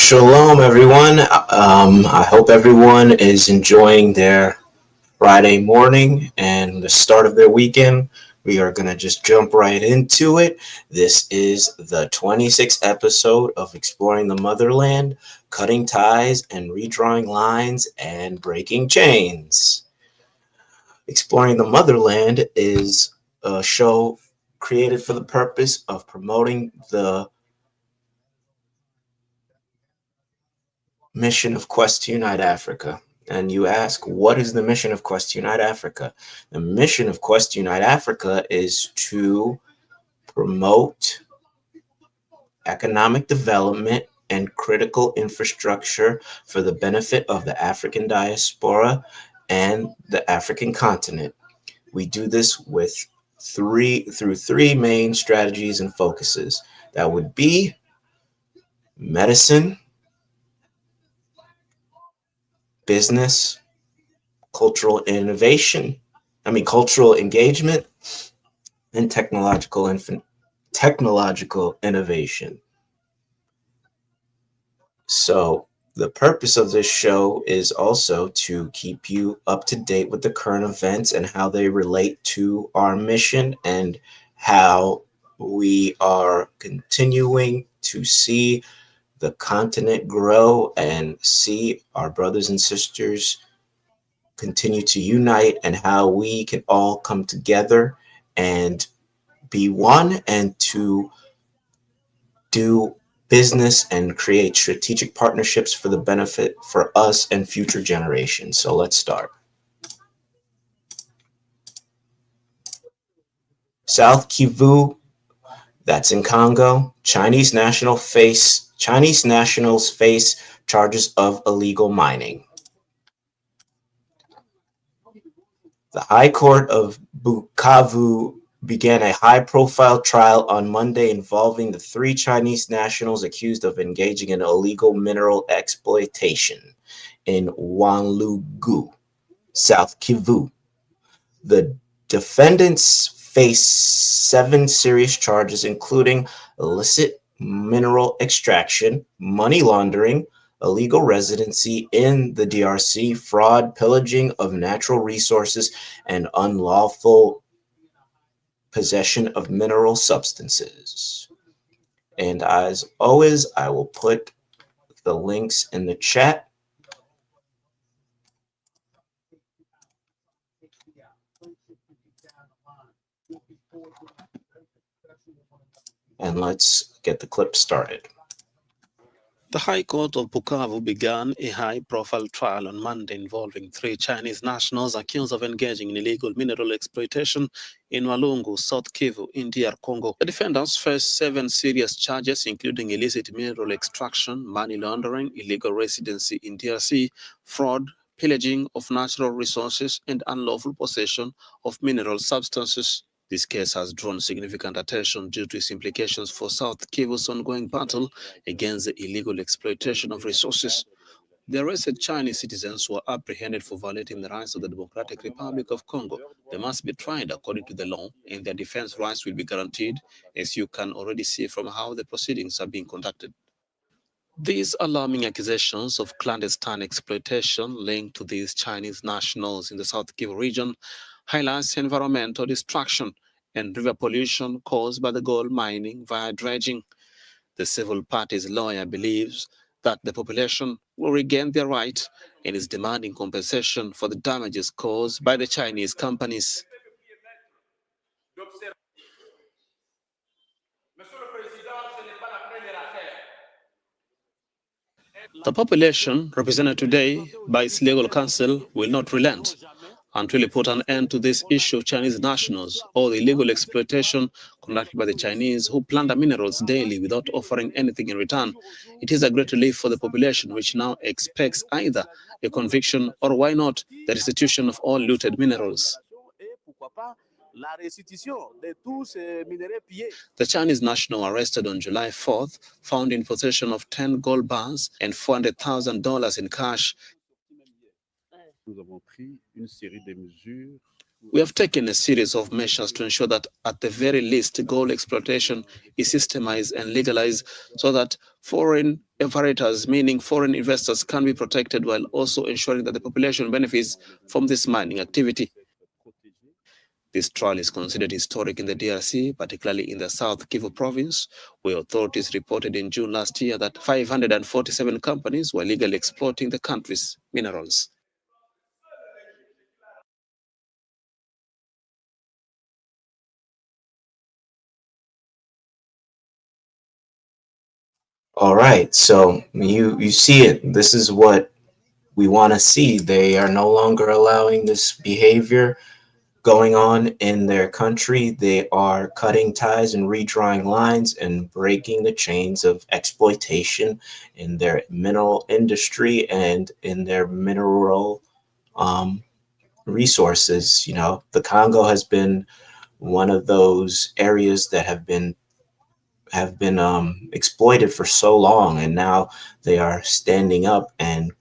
Shalom, everyone. I hope everyone is enjoying their Friday morning and the start of their weekend. We are going to just jump right into it. This is the 26th episode of Exploring the Motherland, Cutting Ties and Redrawing Lines and Breaking Chains. Exploring the Motherland is a show created for the purpose of promoting the mission of Quest to Unite Africa. And you ask, what is the mission of Quest to Unite Africa? The mission of Quest to Unite Africa is to promote economic development and critical infrastructure for the benefit of the African diaspora and the African continent. We do this through three main strategies and focuses. That would be medicine, business, cultural engagement, and technological innovation. So the purpose of this show is also to keep you up to date with the current events and how they relate to our mission and how we are continuing to see the continent grow and see our brothers and sisters continue to unite, and how we can all come together and be one and to do business and create strategic partnerships for the benefit for us and future generations. So let's start. South Kivu, that's in Congo. Chinese nationals face charges of illegal mining. The High Court of Bukavu began a high-profile trial on Monday involving the three Chinese nationals accused of engaging in illegal mineral exploitation in Wanlugu, South Kivu. The defendants face 7 serious charges, including illicit mineral extraction, money laundering, illegal residency in the DRC, fraud, pillaging of natural resources, and unlawful possession of mineral substances. And as always, I will put the links in the chat. And let's get the clip started. The High Court of Bukavu began a high-profile trial on Monday involving 3 Chinese nationals accused of engaging in illegal mineral exploitation in Walungu, South Kivu, in DR Congo. The defendants faced 7 serious charges, including illicit mineral extraction, money laundering, illegal residency in DRC, fraud, pillaging of natural resources, and unlawful possession of mineral substances. This case has drawn significant attention due to its implications for South Kivu's ongoing battle against the illegal exploitation of resources. The arrested Chinese citizens were apprehended for violating the rights of the Democratic Republic of Congo. They must be tried according to the law, and their defense rights will be guaranteed, as you can already see from how the proceedings are being conducted. These alarming accusations of clandestine exploitation linked to these Chinese nationals in the South Kivu region highlights environmental destruction and river pollution caused by the gold mining via dredging. The civil party's lawyer believes that the population will regain their right and is demanding compensation for the damages caused by the Chinese companies. The population, represented today by its legal council, will not relent until it put an end to this issue of Chinese nationals or the illegal exploitation conducted by the Chinese who plunder minerals daily without offering anything in return. It is a great relief for the population, which now expects either a conviction or, why not, the restitution of all looted minerals. The Chinese national arrested on July 4th, found in possession of 10 gold bars and $400,000 in cash. We have taken a series of measures to ensure that at the very least gold exploitation is systemized and legalized so that foreign operators, meaning foreign investors, can be protected while also ensuring that the population benefits from this mining activity. This trial is considered historic in the DRC, particularly in the South Kivu province, where authorities reported in June last year that 547 companies were legally exploiting the country's minerals. All right, so you see it. This is what we want to see. They are no longer allowing this behavior going on in their country. They are cutting ties and redrawing lines and breaking the chains of exploitation in their mineral industry and in their mineral um, resources. You know, the Congo has been one of those areas that have been exploited for so long, and now they are standing up and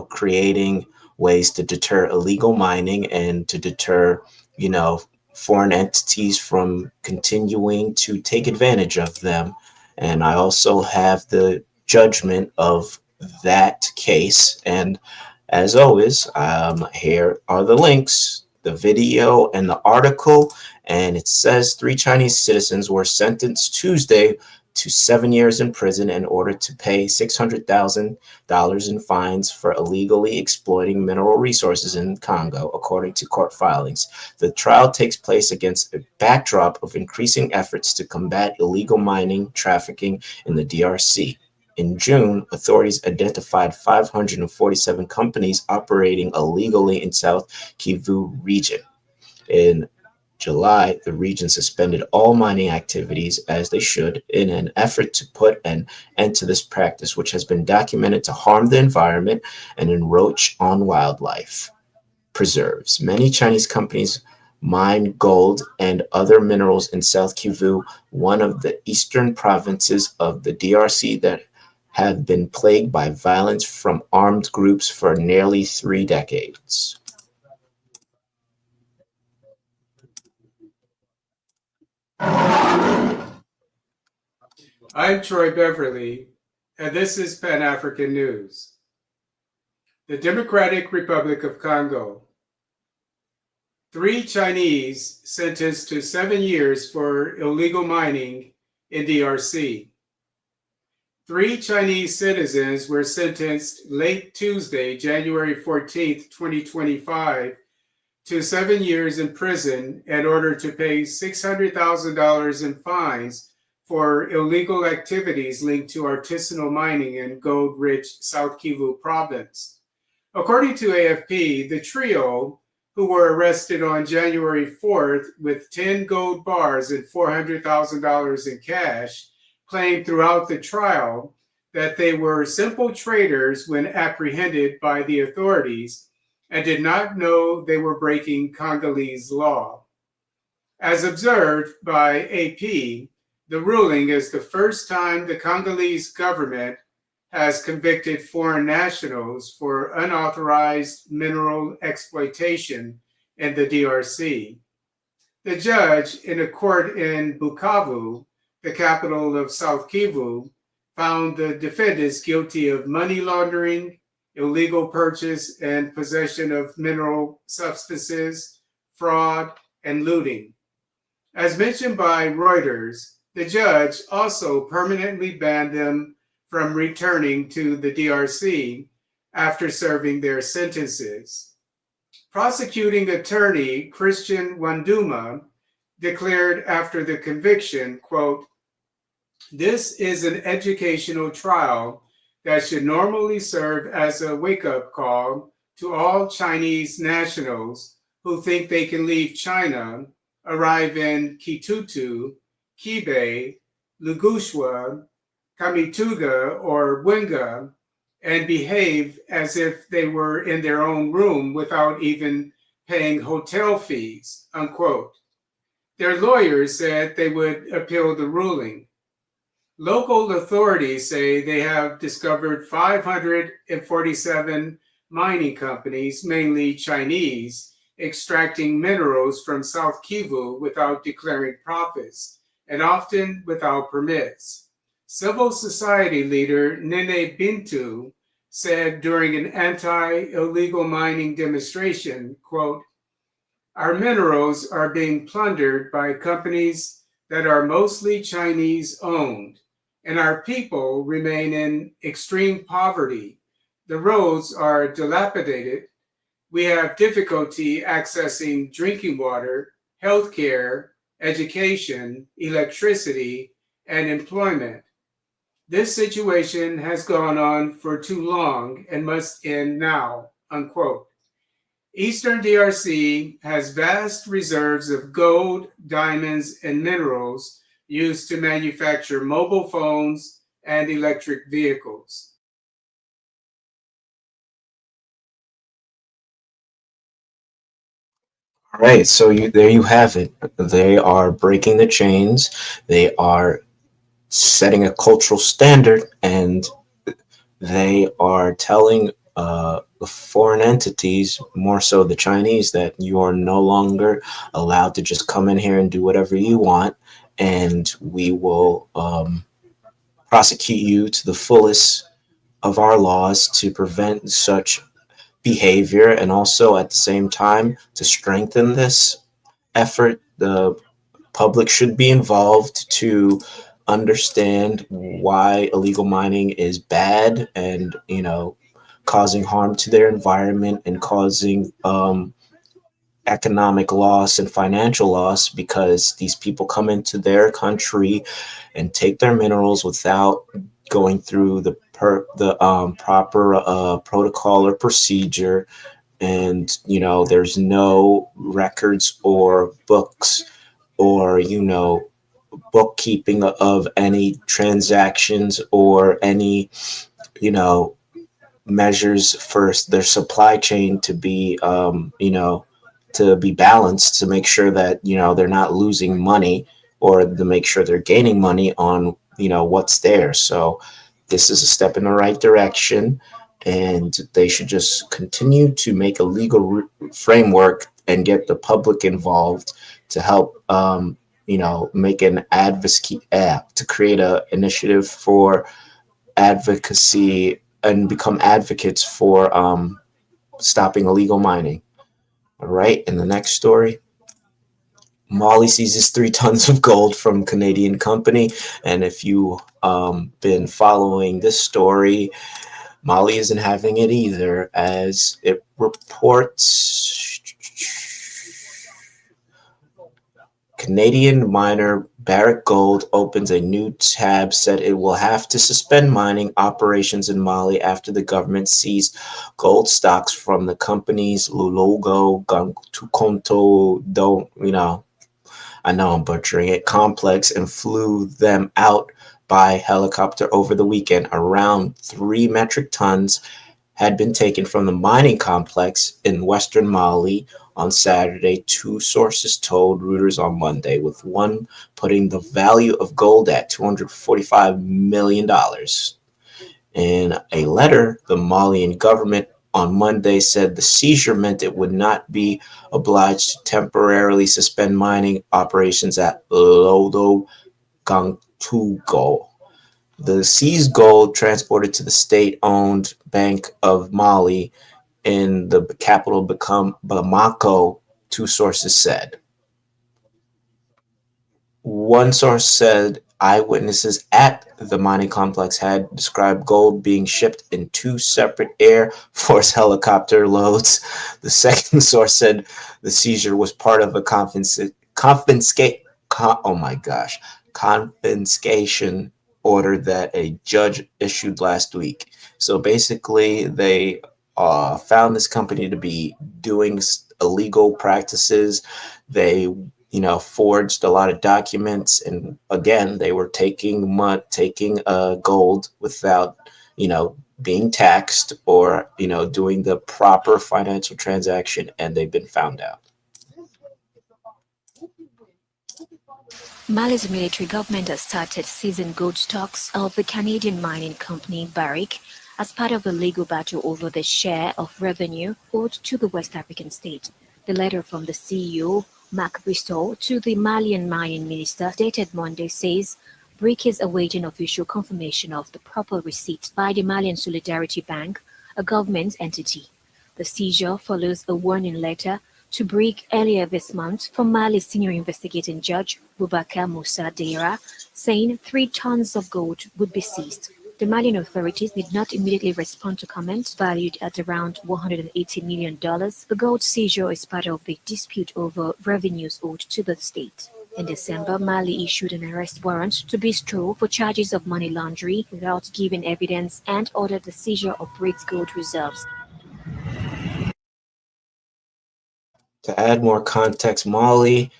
creating ways to deter illegal mining and to deter you know foreign entities from continuing to take advantage of them. And I also have the judgment of that case, and as always, here are the links, the video and the article. And it says 3 Chinese citizens were sentenced Tuesday to 7 years in prison in order to pay $600,000 in fines for illegally exploiting mineral resources in Congo, according to court filings. The trial takes place against a backdrop of increasing efforts to combat illegal mining trafficking in the DRC. In June, authorities identified 547 companies operating illegally in South Kivu region. In July, the region suspended all mining activities, as they should, in an effort to put an end to this practice, which has been documented to harm the environment and encroach on wildlife preserves. Many Chinese companies mine gold and other minerals in South Kivu, one of the eastern provinces of the DRC that have been plagued by violence from armed groups for nearly 3 decades. I'm Troy Beverly, and this is Pan-African News. The Democratic Republic of Congo. 3 Chinese sentenced to 7 years for illegal mining in DRC. 3 Chinese citizens were sentenced late Tuesday, January 14th, 2025, to 7 years in prison in order to pay $600,000 in fines for illegal activities linked to artisanal mining in gold-rich South Kivu province. According to AFP, the trio, who were arrested on January 4th with 10 gold bars and $400,000 in cash, claimed throughout the trial that they were simple traders when apprehended by the authorities and did not know they were breaking Congolese law. As observed by AP, the ruling is the first time the Congolese government has convicted foreign nationals for unauthorized mineral exploitation in the DRC. The judge in a court in Bukavu, the capital of South Kivu, found the defendants guilty of money laundering, illegal purchase and possession of mineral substances, fraud, and looting. As mentioned by Reuters, the judge also permanently banned them from returning to the DRC after serving their sentences. Prosecuting attorney Christian Wanduma declared after the conviction, quote, "This is an educational trial that should normally serve as a wake-up call to all Chinese nationals who think they can leave China, arrive in Kitutu, Kibe, Lugushwa, Kamituga, or Wenga, and behave as if they were in their own room without even paying hotel fees," unquote. Their lawyers said they would appeal the ruling. Local authorities say they have discovered 547 mining companies, mainly Chinese, extracting minerals from South Kivu without declaring profits and often without permits. Civil society leader Nene Bintu said during an anti-illegal mining demonstration, quote, "Our minerals are being plundered by companies that are mostly Chinese owned, and our people remain in extreme poverty. The roads are dilapidated. We have difficulty accessing drinking water, healthcare, education, electricity, and employment. This situation has gone on for too long and must end now," unquote. Eastern DRC has vast reserves of gold, diamonds, and minerals used to manufacture mobile phones and electric vehicles. All right, so there you have it. They are breaking the chains. They are setting a cultural standard, and they are telling the foreign entities, more so the Chinese, that you are no longer allowed to just come in here and do whatever you want, and we will prosecute you to the fullest of our laws to prevent such behavior, and also at the same time to strengthen this effort. The public should be involved to understand why illegal mining is bad, and causing harm to their environment and causing economic loss and financial loss, because these people come into their country and take their minerals without going through the proper protocol or procedure. And there's no records or books or bookkeeping of any transactions or any you know measures for their supply chain to be to be balanced, to make sure that they're not losing money, or to make sure they're gaining money on what's there. So this is a step in the right direction, and they should just continue to make a legal framework and get the public involved to help make an advocacy to create a initiative for advocacy and become advocates for stopping illegal mining. All right, in the next story, Mali seizes 3 tons of gold from Canadian company. And if you been following this story, Mali isn't having it either, as it reports Canadian miner Barrick Gold opens a new tab, said it will have to suspend mining operations in Mali after the government seized gold stocks from the company's Lulogo Gantukonto, I know I'm butchering it, complex, and flew them out by helicopter over the weekend. Around 3 metric tons had been taken from the mining complex in western Mali on Saturday, 2 sources told Reuters on Monday, with one putting the value of gold at $245 million. In a letter, the Malian government on Monday said the seizure meant it would not be obliged to temporarily suspend mining operations at Lodo Gantugo. The seized gold, transported to the state-owned Bank of Mali in the capital Bamako, 2 sources said. One source said eyewitnesses at the mining complex had described gold being shipped in 2 separate Air Force helicopter loads. The second source said the seizure was part of a confiscation order that a judge issued last week. So basically, they found this company to be doing illegal practices. They forged a lot of documents, and again, they were taking gold without being taxed or doing the proper financial transaction, and they've been found out. Mali's military government has started seizing gold stocks of the Canadian mining company Barrick as part of a legal battle over the share of revenue owed to the West African state. The letter from the CEO, Mark Bristow, to the Malian mining minister dated Monday says Brick is awaiting official confirmation of the proper receipt by the Malian Solidarity Bank, a government entity. The seizure follows a warning letter to Brick earlier this month from Mali's senior investigating judge, Boubacar Moussa Deira, saying 3 tons of gold would be seized. The Malian authorities did not immediately respond to comments valued at around $180 million. The gold seizure is part of the dispute over revenues owed to the state. In December, Mali issued an arrest warrant to Bristow for charges of money laundering without giving evidence and ordered the seizure of Brick's gold reserves. To add more context, Mali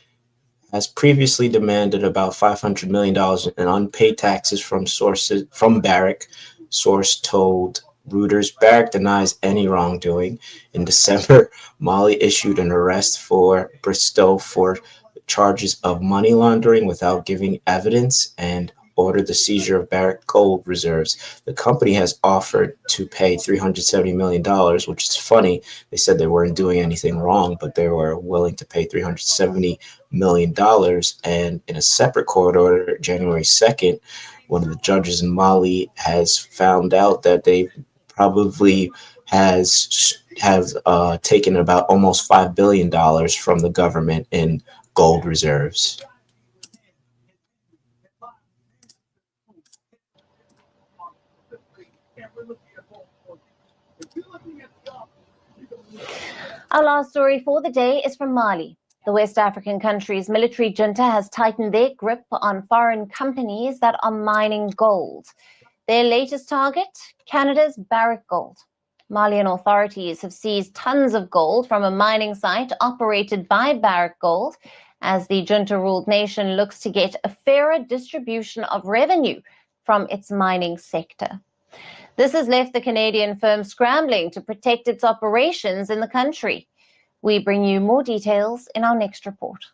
has previously demanded about $500 million in unpaid taxes from Barrick. Source told Reuters. Barrick denies any wrongdoing. In December, Mali issued an arrest for Bristow for charges of money laundering without giving evidence and ordered the seizure of Barrick gold reserves. The company has offered to pay $370 million, which is funny. They said they weren't doing anything wrong, but they were willing to pay $370 million. And in a separate court order, January 2nd, one of the judges in Mali has found out that they probably have taken about almost $5 billion from the government in gold reserves. Our last story for the day is from Mali. The West African country's military junta has tightened their grip on foreign companies that are mining gold. Their latest target, Canada's Barrick Gold. Malian authorities have seized tons of gold from a mining site operated by Barrick Gold as the junta-ruled nation looks to get a fairer distribution of revenue from its mining sector. This has left the Canadian firm scrambling to protect its operations in the country. We bring you more details in our next report.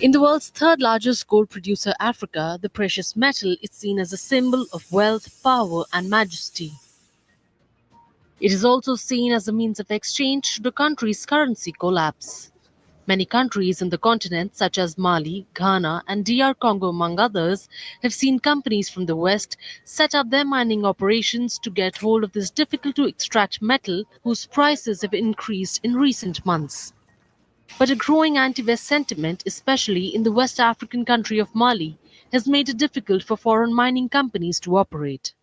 In the world's third largest gold producer, Africa, the precious metal is seen as a symbol of wealth, power, and majesty. It is also seen as a means of exchange should the country's currency collapse. Many countries in the continent, such as Mali, Ghana, and DR Congo, among others, have seen companies from the West set up their mining operations to get hold of this difficult-to-extract metal whose prices have increased in recent months. But a growing anti-West sentiment, especially in the West African country of Mali, has made it difficult for foreign mining companies to operate.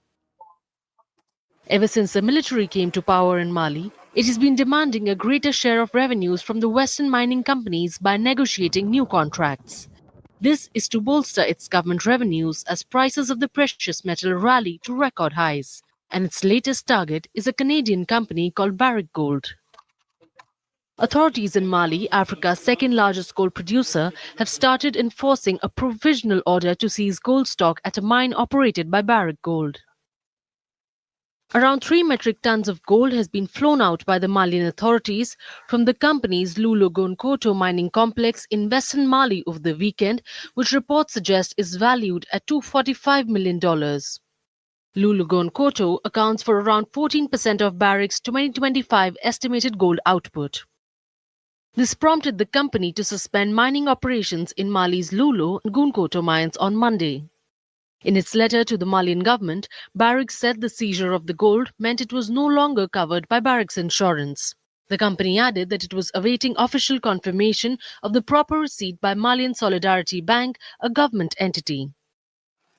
Ever since the military came to power in Mali, it has been demanding a greater share of revenues from the Western mining companies by negotiating new contracts. This is to bolster its government revenues as prices of the precious metal rally to record highs, and its latest target is a Canadian company called Barrick Gold. Authorities in Mali, Africa's second-largest gold producer, have started enforcing a provisional order to seize gold stock at a mine operated by Barrick Gold. Around 3 metric tons of gold has been flown out by the Malian authorities from the company's Loulo-Gounkoto mining complex in western Mali over the weekend, which reports suggest is valued at $245 million. Loulo-Gounkoto accounts for around 14% of Barrick's 2025 estimated gold output. This prompted the company to suspend mining operations in Mali's Loulo and Gounkoto mines on Monday. In its letter to the Malian government, Barrick said the seizure of the gold meant it was no longer covered by Barrick's insurance. The company added that it was awaiting official confirmation of the proper receipt by Malian Solidarity Bank, a government entity.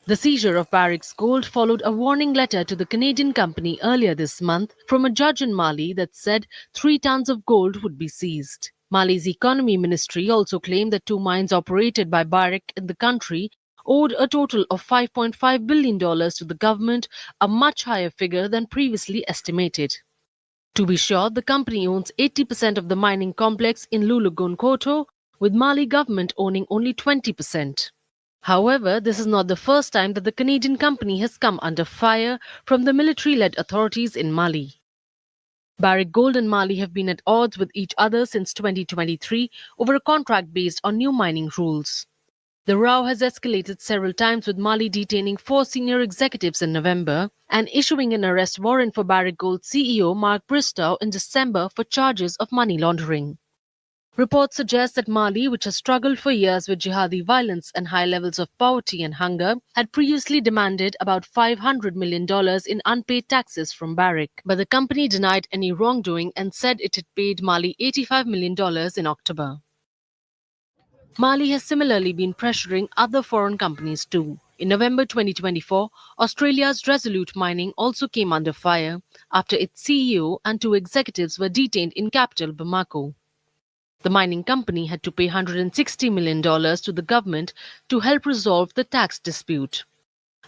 The seizure of Barrick's gold followed a warning letter to the Canadian company earlier this month from a judge in Mali that said 3 tons of gold would be seized. Mali's economy ministry also claimed that 2 mines operated by Barrick in the country owed a total of $5.5 billion to the government, a much higher figure than previously estimated. To be sure, the company owns 80% of the mining complex in Loulo-Gounkoto, with Mali government owning only 20%. However, this is not the first time that the Canadian company has come under fire from the military-led authorities in Mali. Barrick Gold and Mali have been at odds with each other since 2023 over a contract based on new mining rules. The row has escalated several times, with Mali detaining 4 senior executives in November and issuing an arrest warrant for Barrick Gold CEO Mark Bristow in December for charges of money laundering. Reports suggest that Mali, which has struggled for years with jihadi violence and high levels of poverty and hunger, had previously demanded about $500 million in unpaid taxes from Barrick. But the company denied any wrongdoing and said it had paid Mali $85 million in October. Mali has similarly been pressuring other foreign companies too. In November 2024, Australia's Resolute Mining also came under fire after its CEO and 2 executives were detained in capital Bamako. The mining company had to pay $160 million to the government to help resolve the tax dispute.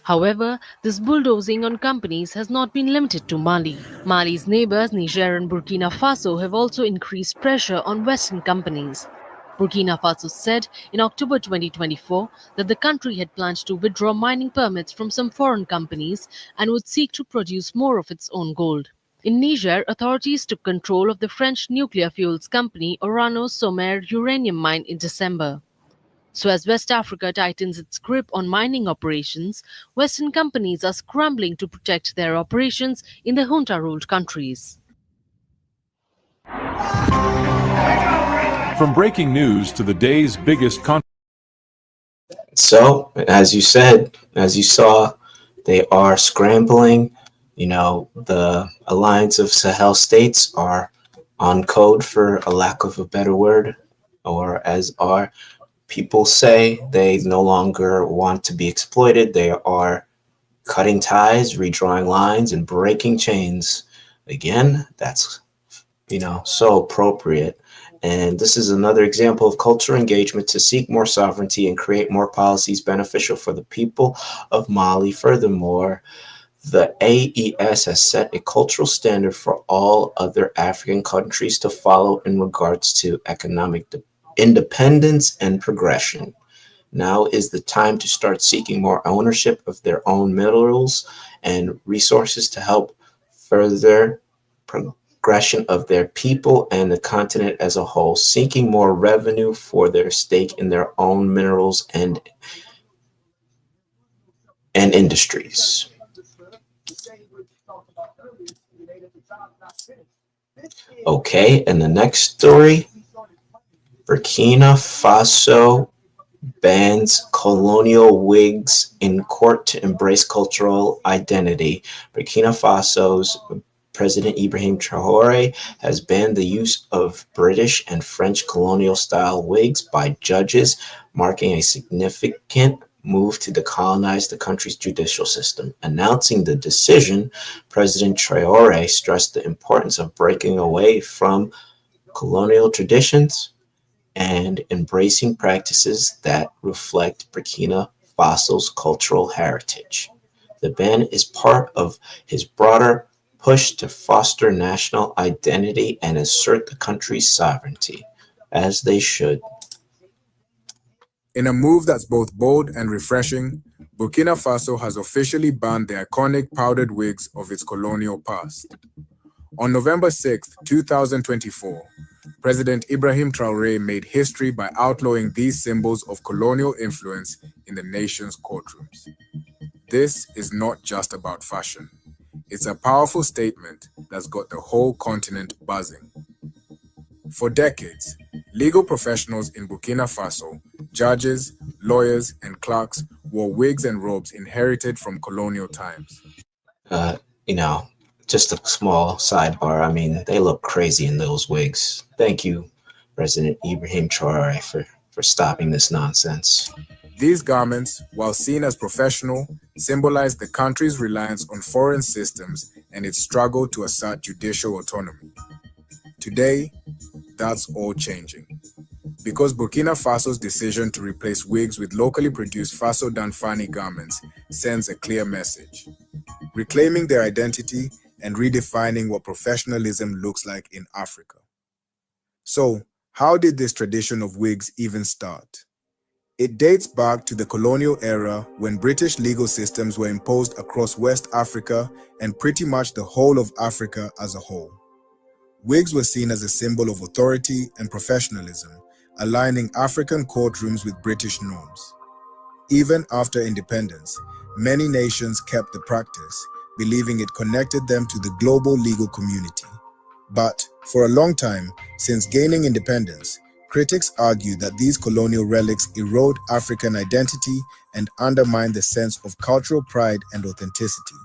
However, this bulldozing on companies has not been limited to Mali. Mali's neighbors, Niger and Burkina Faso, have also increased pressure on Western companies. Burkina Faso said in October 2024 that the country had planned to withdraw mining permits from some foreign companies and would seek to produce more of its own gold. In Niger, authorities took control of the French nuclear fuels company Orano-Somer uranium mine in December. So as West Africa tightens its grip on mining operations, Western companies are scrambling to protect their operations in the junta-ruled countries. From breaking news to the day's biggest So, as you said, as you saw, they are scrambling. You know, the Alliance of Sahel states are on code, for a lack of a better word, or as our people say, they no longer want to be exploited. They are cutting ties, redrawing lines, and breaking chains. Again, that's, so appropriate. And this is another example of cultural engagement to seek more sovereignty and create more policies beneficial for the people of Mali. Furthermore, the AES has set a cultural standard for all other African countries to follow in regards to economic independence and progression. Now is the time to start seeking more ownership of their own minerals and resources to help further progression of their people and the continent as a whole, seeking more revenue for their stake in their own minerals and industries. Okay, and the next story, Burkina Faso bans colonial wigs in court to embrace cultural identity. Burkina Faso's President Ibrahim Traoré has banned the use of British and French colonial-style wigs by judges, marking a significant move to decolonize the country's judicial system. Announcing the decision, President Traoré stressed the importance of breaking away from colonial traditions and embracing practices that reflect Burkina Faso's cultural heritage. The ban is part of his broader push to foster national identity and assert the country's sovereignty, as they should. In a move that's both bold and refreshing, Burkina Faso has officially banned the iconic powdered wigs of its colonial past. On November 6, 2024, President Ibrahim Traoré made history by outlawing these symbols of colonial influence in the nation's courtrooms. This is not just about fashion. It's a powerful statement that's got the whole continent buzzing. For decades, legal professionals in Burkina Faso, judges, lawyers, and clerks wore wigs and robes inherited from colonial times. Just a small sidebar. I mean, they look crazy in those wigs. Thank you, President Ibrahim Traoré, for stopping this nonsense. These garments, while seen as professional, symbolize the country's reliance on foreign systems and its struggle to assert judicial autonomy. Today, that's all changing. Because Burkina Faso's decision to replace wigs with locally produced Faso Danfani garments sends a clear message, reclaiming their identity and redefining what professionalism looks like in Africa. So, how did this tradition of wigs even start? It dates back to the colonial era when British legal systems were imposed across West Africa and pretty much the whole of Africa as a whole. Wigs were seen as a symbol of authority and professionalism, aligning African courtrooms with British norms. Even after independence, many nations kept the practice, believing it connected them to the global legal community. But for a long time, since gaining independence, critics argue that these colonial relics erode African identity and undermine the sense of cultural pride and authenticity.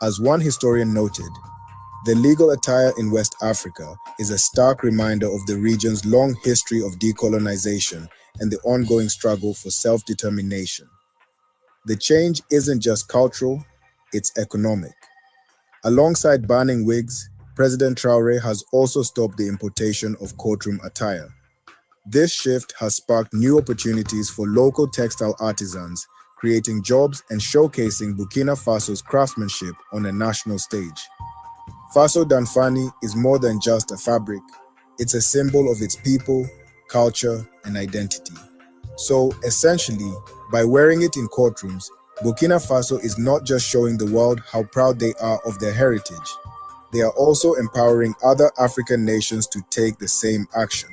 As one historian noted, the legal attire in West Africa is a stark reminder of the region's long history of decolonization and the ongoing struggle for self-determination. The change isn't just cultural, it's economic. Alongside banning wigs, President Traoré has also stopped the importation of courtroom attire. This shift has sparked new opportunities for local textile artisans, creating jobs and showcasing Burkina Faso's craftsmanship on a national stage. Faso Danfani is more than just a fabric. It's a symbol of its people, culture, and identity. So, essentially, by wearing it in courtrooms, Burkina Faso is not just showing the world how proud they are of their heritage. They are also empowering other African nations to take the same action.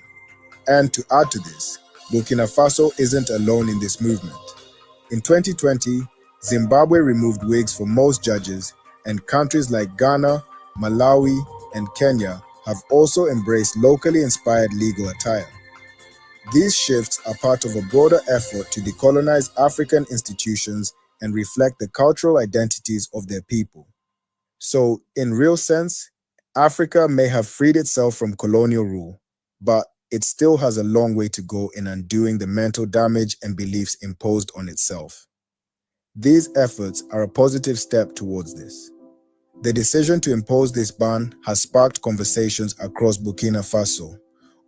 And to add to this, Burkina Faso isn't alone in this movement. In 2020, Zimbabwe removed wigs for most judges, and countries like Ghana, Malawi, and Kenya have also embraced locally inspired legal attire. These shifts are part of a broader effort to decolonize African institutions and reflect the cultural identities of their people. So, in real sense, Africa may have freed itself from colonial rule, but it still has a long way to go in undoing the mental damage and beliefs imposed on itself. These efforts are a positive step towards this. The decision to impose this ban has sparked conversations across Burkina Faso.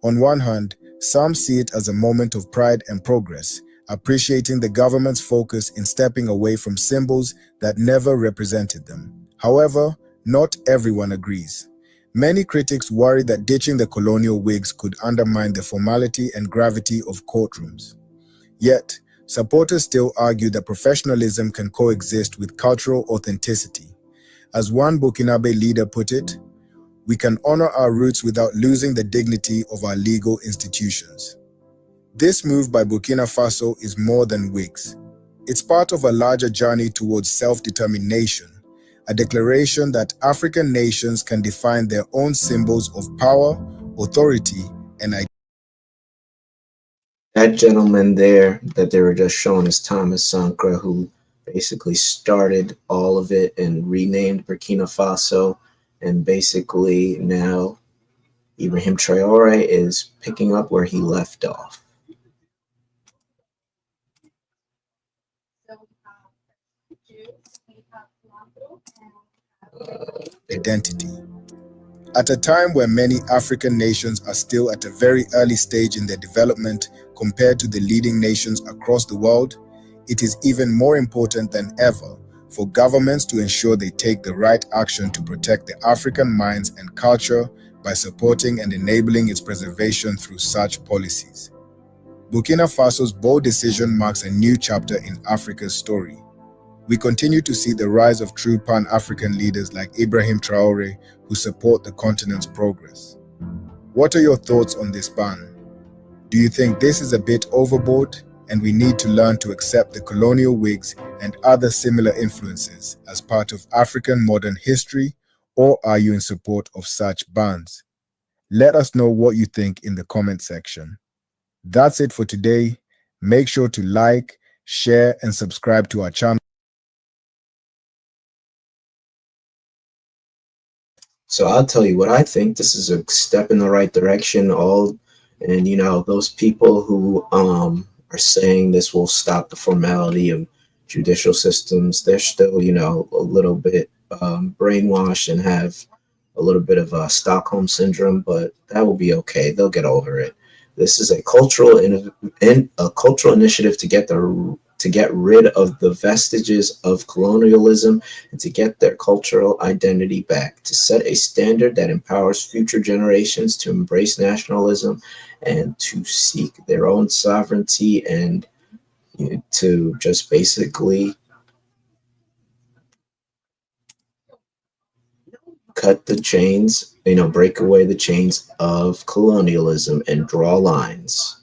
On one hand, some see it as a moment of pride and progress, appreciating the government's focus in stepping away from symbols that never represented them. However, not everyone agrees. Many critics worry that ditching the colonial wigs could undermine the formality and gravity of courtrooms. Yet, supporters still argue that professionalism can coexist with cultural authenticity. As one Burkinabe leader put it, we can honor our roots without losing the dignity of our legal institutions. This move by Burkina Faso is more than wigs. It's part of a larger journey towards self-determination, a declaration that African nations can define their own symbols of power, authority, and identity. That gentleman there that they were just showing is Thomas Sankara, who basically started all of it and renamed Burkina Faso. And basically now Ibrahim Traoré is picking up where he left off. Identity. At a time where many African nations are still at a very early stage in their development compared to the leading nations across the world, it is even more important than ever for governments to ensure they take the right action to protect the African minds and culture by supporting and enabling its preservation through such policies. Burkina Faso's bold decision marks a new chapter in Africa's story. We continue to see the rise of true Pan-African leaders like Ibrahim Traoré who support the continent's progress. What are your thoughts on this ban? Do you think this is a bit overboard and we need to learn to accept the colonial wigs and other similar influences as part of African modern history, or are you in support of such bans? Let us know what you think in the comment section. That's it for today. Make sure to like, share, and subscribe to our channel. So I'll tell you what I think. This is a step in the right direction. Those people who are saying this will stop the formality of judicial systems, they're still, a little bit brainwashed and have a little bit of Stockholm syndrome, but that will be okay. They'll get over it. This is a cultural initiative to get rid of the vestiges of colonialism and to get their cultural identity back, to set a standard that empowers future generations to embrace nationalism and to seek their own sovereignty and to just basically cut the chains, break away the chains of colonialism and draw lines.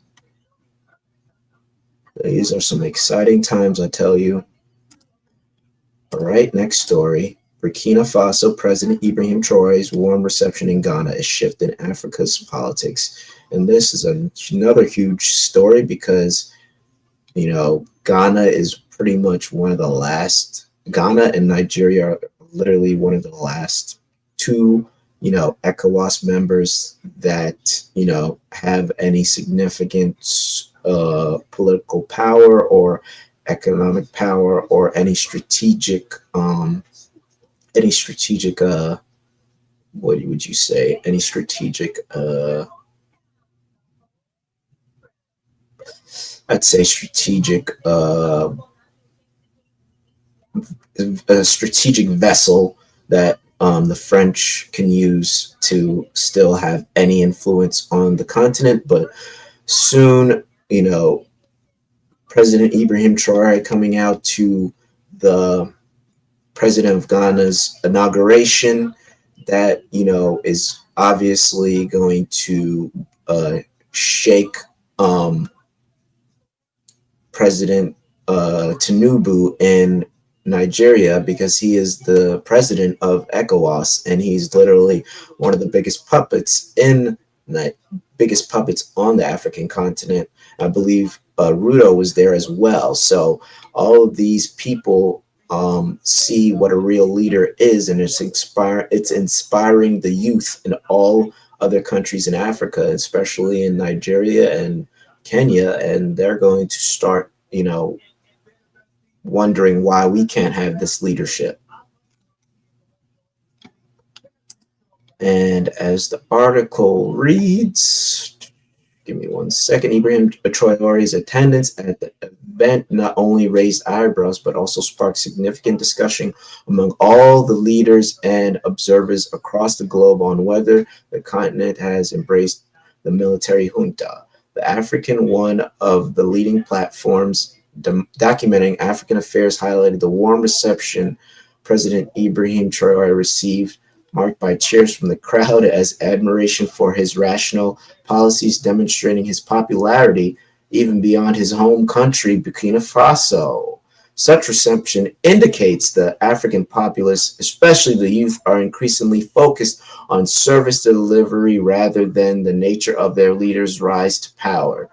These are some exciting times, I tell you. All right, next story. Burkina Faso President Ibrahim Traore's warm reception in Ghana is shifting Africa's politics. And this is another huge story because, you know, Ghana is pretty much one of the last. Ghana and Nigeria are literally one of the last two, you know, ECOWAS members that, you know, have any significant political power or economic power or any strategic what would you say, any strategic I'd say strategic a strategic vessel that the French can use to still have any influence on the continent. But soon, you know, President Ibrahim Traore coming out to the president of Ghana's inauguration, that, you know, is obviously going to shake President Tinubu in Nigeria, because he is the president of ECOWAS and he's literally one of the biggest puppets on the African continent. I believe Ruto was there as well. So all of these people see what a real leader is, and it's inspiring the youth in all other countries in Africa, especially in Nigeria and Kenya, and they're going to start, you know, wondering why we can't have this leadership. And as the article reads, give me 1 second. Ibrahim Traore's attendance at the event not only raised eyebrows, but also sparked significant discussion among all the leaders and observers across the globe on whether the continent has embraced the military junta. The African, one of the leading platforms documenting African affairs, highlighted the warm reception President Ibrahim Traore received, marked by cheers from the crowd as admiration for his rational policies, demonstrating his popularity even beyond his home country, Burkina Faso. Such reception indicates the African populace, especially the youth, are increasingly focused on service delivery rather than the nature of their leaders' rise to power.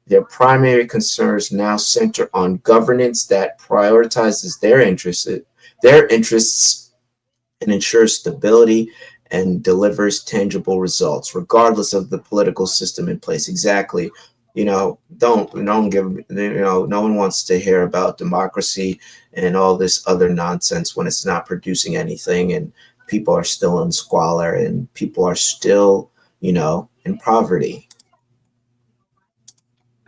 Their primary concerns now center on governance that prioritizes their interests and ensures stability and delivers tangible results, regardless of the political system in place. Exactly. You know, no one wants to hear about democracy and all this other nonsense when it's not producing anything, and people are still in squalor and people are still, you know, in poverty.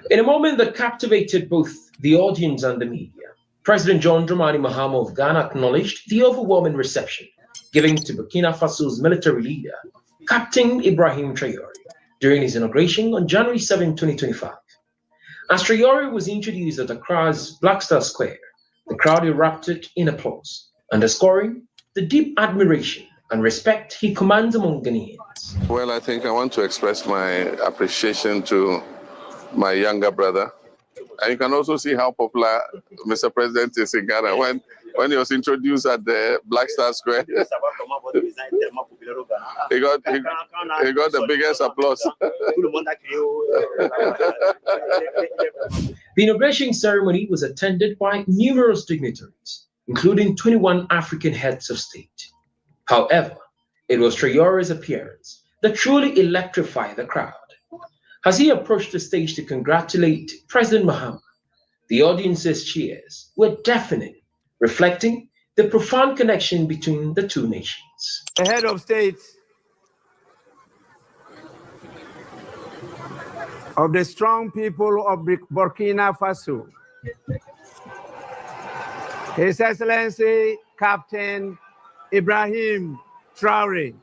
In a moment that captivated both the audience and the media, President John Dramani Mahama of Ghana acknowledged the overwhelming reception given to Burkina Faso's military leader, Captain Ibrahim Traore, during his inauguration on January 7, 2025. As Traore was introduced at Accra's Black Star Square, the crowd erupted in applause, underscoring the deep admiration and respect he commands among Ghanaians. Well, I think I want to express my appreciation to my younger brother. And you can also see how popular Mr. President is in Ghana. When he was introduced at the Black Star Square, he got the biggest applause. The inauguration ceremony was attended by numerous dignitaries, including 21 African heads of state. However, it was Traore's appearance that truly electrified the crowd. As he approached the stage to congratulate President Mahama, the audience's cheers were deafening, reflecting the profound connection between the two nations. The head of state of the strong people of Burkina Faso, His Excellency Captain Ibrahim Traore,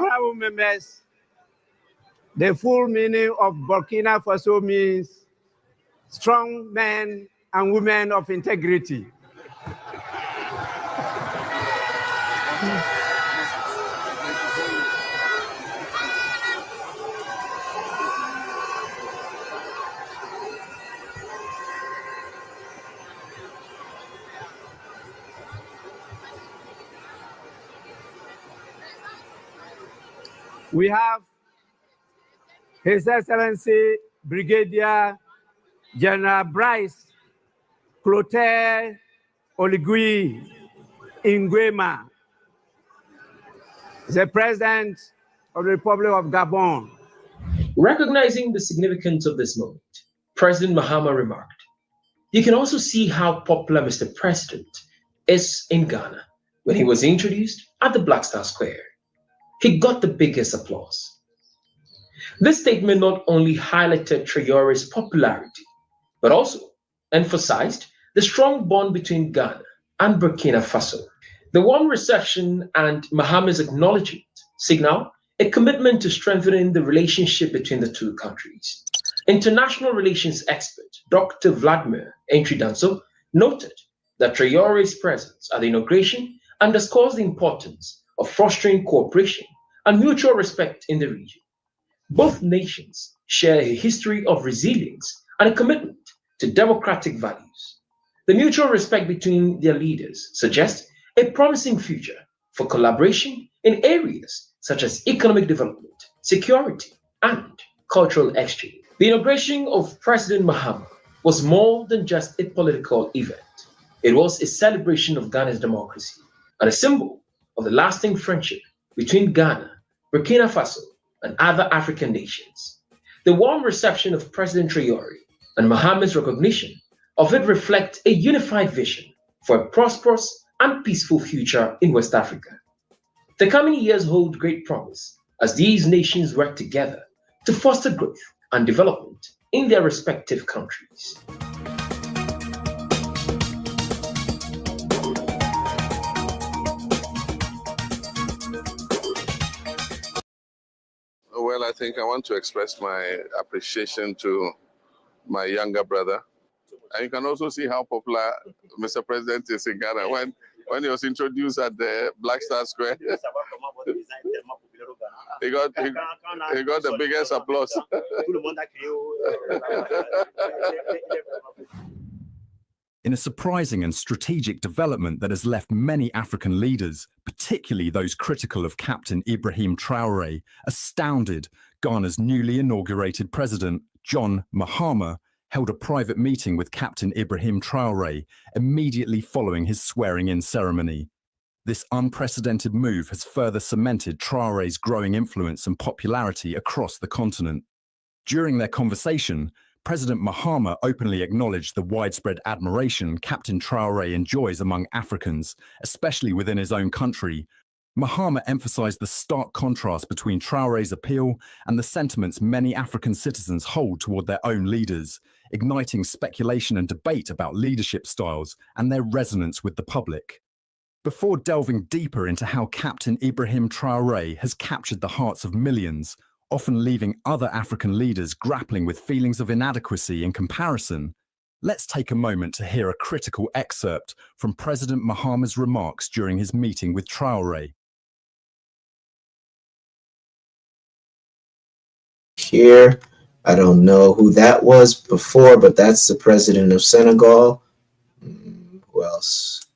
honorable members, the full meaning of Burkina Faso means strong men and women of integrity. We have His Excellency Brigadier General Bryce Clotaire Oligui Nguema, the President of the Republic of Gabon. Recognizing the significance of this moment, President Mahama remarked, "You can also see how popular Mr. President is in Ghana when he was introduced at the Black Star Square. He got the biggest applause." This statement not only highlighted Traore's popularity, but also emphasized the strong bond between Ghana and Burkina Faso. The warm reception and Mahama's acknowledgement signal a commitment to strengthening the relationship between the two countries. International relations expert Dr. Vladimir Entridanso noted that Traore's presence at the inauguration underscores the importance of fostering cooperation and mutual respect in the region. Both nations share a history of resilience and a commitment to democratic values. The mutual respect between their leaders suggests a promising future for collaboration in areas such as economic development, security, and cultural exchange. The inauguration of President Mahama was more than just a political event. It was a celebration of Ghana's democracy and a symbol of the lasting friendship between Ghana, Burkina Faso, and other African nations. The warm reception of President Traore and Mahama's recognition of it reflect a unified vision for a prosperous and peaceful future in West Africa. The coming years hold great promise as these nations work together to foster growth and development in their respective countries. Well, I think I want to express my appreciation to my younger brother. And you can also see how popular Mr. President is in Ghana. When he was introduced at the Black Star Square, he got the biggest applause. In a surprising and strategic development that has left many African leaders, particularly those critical of Captain Ibrahim Traore, astounded, Ghana's newly inaugurated president, John Mahama, held a private meeting with Captain Ibrahim Traore immediately following his swearing-in ceremony. This unprecedented move has further cemented Traore's growing influence and popularity across the continent. During their conversation, President Mahama openly acknowledged the widespread admiration Captain Traore enjoys among Africans, especially within his own country. Mahama emphasized the stark contrast between Traore's appeal and the sentiments many African citizens hold toward their own leaders, igniting speculation and debate about leadership styles and their resonance with the public. Before delving deeper into how Captain Ibrahim Traore has captured the hearts of millions, often leaving other African leaders grappling with feelings of inadequacy in comparison, let's take a moment to hear a critical excerpt from President Mahama's remarks during his meeting with Traore. Here, I don't know who that was before, but that's the president of Senegal. Who else?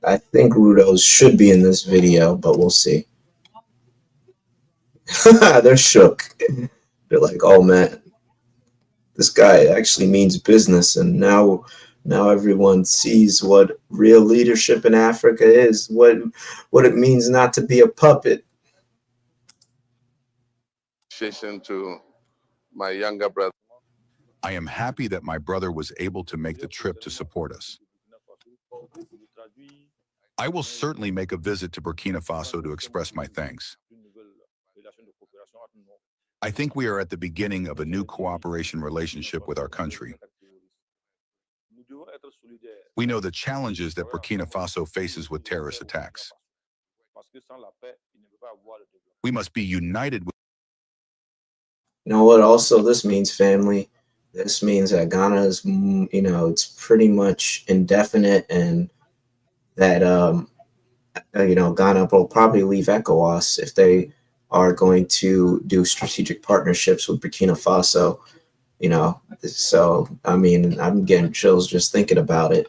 I think Rudos should be in this video, but we'll see. They're shook. They're like, oh man, this guy actually means business, and now everyone sees what real leadership in Africa is, what it means not to be a puppet. To my younger brother. I am happy that my brother was able to make the trip to support us. I will certainly make a visit to Burkina Faso to express my thanks. I think we are at the beginning of a new cooperation relationship with our country. We know the challenges that Burkina Faso faces with terrorist attacks. We must be united with. You know what also this means, family? This means that Ghana is, it's pretty much indefinite, and that, Ghana will probably leave ECOWAS if they are going to do strategic partnerships with Burkina Faso. So, I mean, I'm getting chills just thinking about it.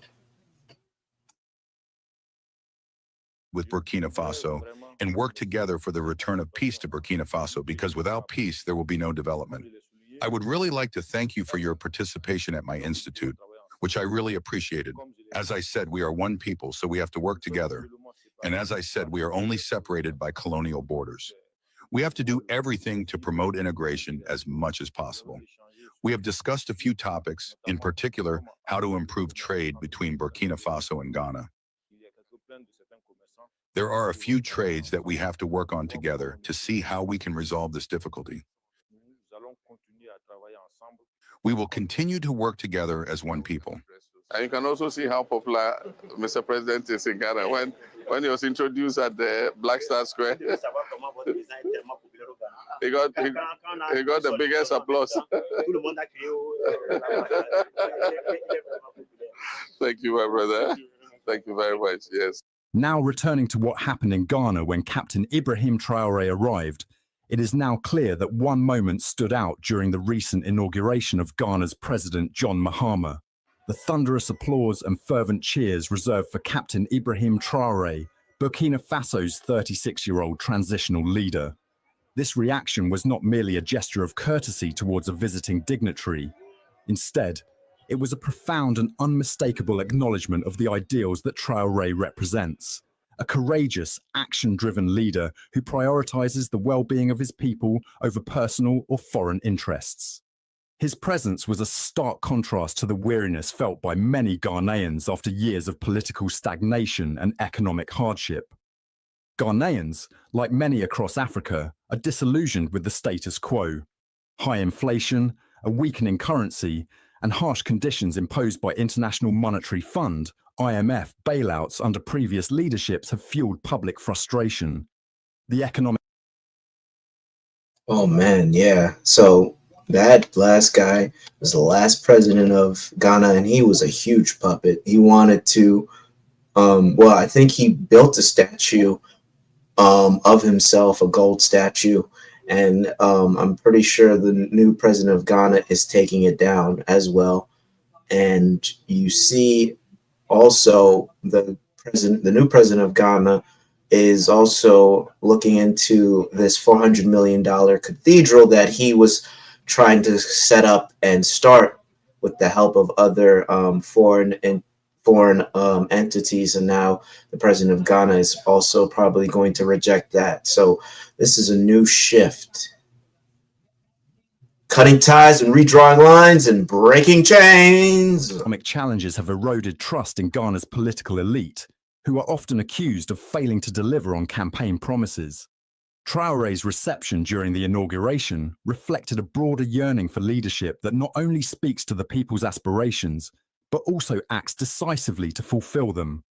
With Burkina Faso and work together for the return of peace to Burkina Faso, because without peace, there will be no development. I would really like to thank you for your participation at my institute, which I really appreciated. As I said, we are one people, so we have to work together. And as I said, we are only separated by colonial borders. We have to do everything to promote integration as much as possible. We have discussed a few topics, in particular, how to improve trade between Burkina Faso and Ghana. There are a few trades that we have to work on together to see how we can resolve this difficulty. We will continue to work together as one people. And you can also see how popular Mr. President is in Ghana. When he was introduced at the Black Star Square, he got the biggest applause. Thank you, my brother. Thank you very much. Yes. Now returning to what happened in Ghana when Captain Ibrahim Traoré arrived, it is now clear that one moment stood out during the recent inauguration of Ghana's President John Mahama. The thunderous applause and fervent cheers reserved for Captain Ibrahim Traoré, Burkina Faso's 36-year-old transitional leader. This reaction was not merely a gesture of courtesy towards a visiting dignitary. Instead, it was a profound and unmistakable acknowledgement of the ideals that Traoré represents. A courageous, action-driven leader who prioritizes the well-being of his people over personal or foreign interests. His presence was a stark contrast to the weariness felt by many Ghanaians after years of political stagnation and economic hardship. Ghanaians, like many across Africa, are disillusioned with the status quo. High inflation, a weakening currency, and harsh conditions imposed by International Monetary Fund, IMF, bailouts under previous leaderships have fueled public frustration. The economic... Oh man, yeah. So that last guy was the last president of Ghana, and he was a huge puppet. He wanted to, I think he built a statue of himself, a gold statue, and I'm pretty sure the new president of Ghana is taking it down as well. And you see also the new president of Ghana is also looking into this $400 million cathedral that he was trying to set up and start with the help of other foreign entities, and now the president of Ghana is also probably going to reject that. So this is a new shift. Cutting ties and redrawing lines and breaking chains. Economic challenges have eroded trust in Ghana's political elite, who are often accused of failing to deliver on campaign promises. Traoré's reception during the inauguration reflected a broader yearning for leadership that not only speaks to the people's aspirations, but also acts decisively to fulfill them.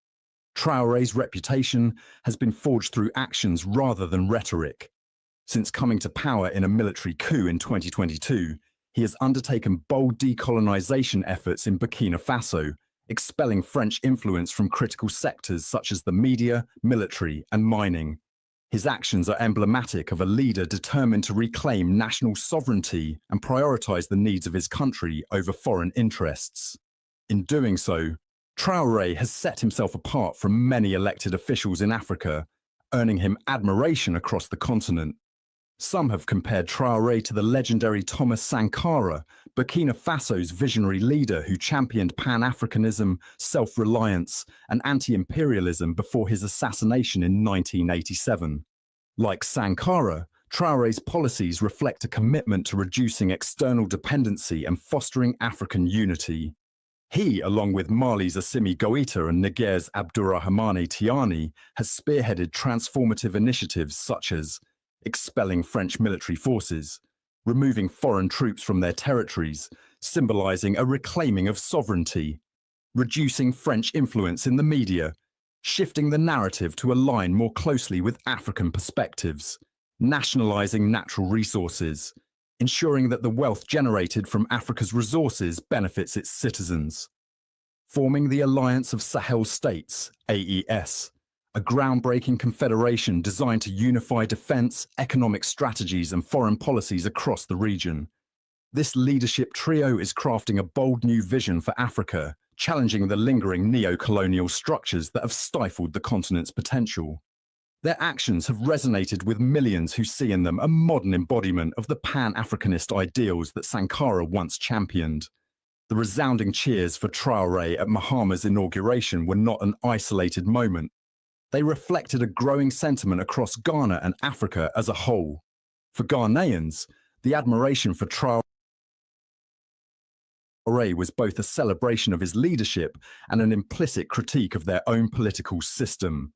Traoré's reputation has been forged through actions rather than rhetoric. Since coming to power in a military coup in 2022, he has undertaken bold decolonization efforts in Burkina Faso, expelling French influence from critical sectors such as the media, military, and mining. His actions are emblematic of a leader determined to reclaim national sovereignty and prioritize the needs of his country over foreign interests. In doing so, Traoré has set himself apart from many elected officials in Africa, earning him admiration across the continent. Some have compared Traoré to the legendary Thomas Sankara, Burkina Faso's visionary leader who championed Pan-Africanism, self-reliance, and anti-imperialism before his assassination in 1987. Like Sankara, Traoré's policies reflect a commitment to reducing external dependency and fostering African unity. He, along with Mali's Assimi Goïta and Niger's Abdourahmane Tiani, has spearheaded transformative initiatives such as expelling French military forces, removing foreign troops from their territories, symbolizing a reclaiming of sovereignty, reducing French influence in the media, shifting the narrative to align more closely with African perspectives, nationalizing natural resources, ensuring that the wealth generated from Africa's resources benefits its citizens, forming the Alliance of Sahel States, AES, a groundbreaking confederation designed to unify defense, economic strategies, and foreign policies across the region. This leadership trio is crafting a bold new vision for Africa, challenging the lingering neo-colonial structures that have stifled the continent's potential. Their actions have resonated with millions who see in them a modern embodiment of the Pan-Africanist ideals that Sankara once championed. The resounding cheers for Traoré at Mahama's inauguration were not an isolated moment. They reflected a growing sentiment across Ghana and Africa as a whole. For Ghanaians, the admiration for Traoré was both a celebration of his leadership and an implicit critique of their own political system.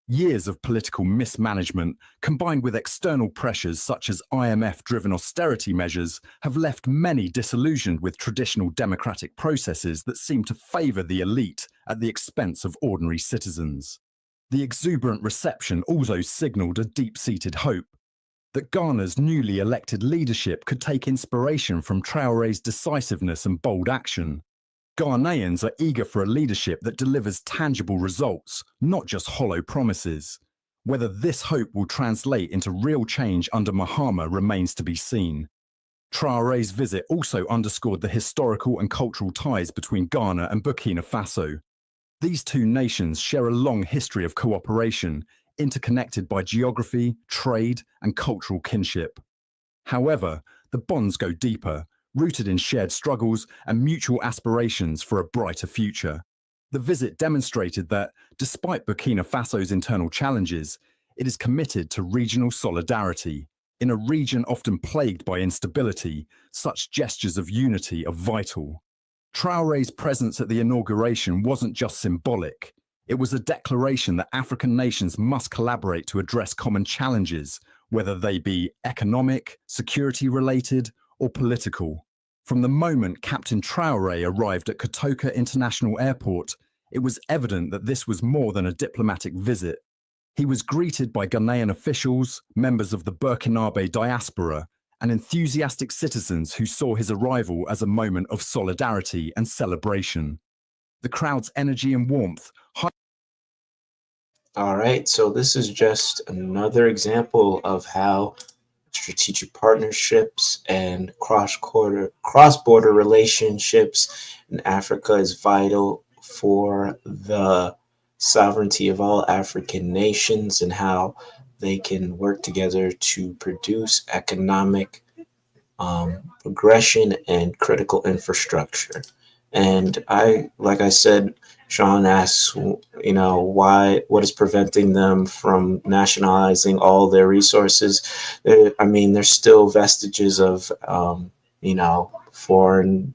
Years of political mismanagement, combined with external pressures such as IMF-driven austerity measures, have left many disillusioned with traditional democratic processes that seem to favour the elite at the expense of ordinary citizens. The exuberant reception also signalled a deep-seated hope that Ghana's newly elected leadership could take inspiration from Traoré's decisiveness and bold action. Ghanaians are eager for a leadership that delivers tangible results, not just hollow promises. Whether this hope will translate into real change under Mahama remains to be seen. Traoré's visit also underscored the historical and cultural ties between Ghana and Burkina Faso. These two nations share a long history of cooperation, interconnected by geography, trade, and cultural kinship. However, the bonds go deeper, rooted in shared struggles and mutual aspirations for a brighter future. The visit demonstrated that, despite Burkina Faso's internal challenges, it is committed to regional solidarity. In a region often plagued by instability, such gestures of unity are vital. Traoré's presence at the inauguration wasn't just symbolic. It was a declaration that African nations must collaborate to address common challenges, whether they be economic, security-related, or political. From the moment Captain Traoré arrived at Kotoka International Airport, it was evident that this was more than a diplomatic visit. He was greeted by Ghanaian officials, members of the Burkinabe diaspora, and enthusiastic citizens who saw his arrival as a moment of solidarity and celebration. The crowd's energy and warmth. All right, so this is just another example of how strategic partnerships and cross-border relationships in Africa is vital for the sovereignty of all African nations and how they can work together to produce economic progression and critical infrastructure. And like I said, Sean asks, what is preventing them from nationalizing all their resources? There's still vestiges of, foreign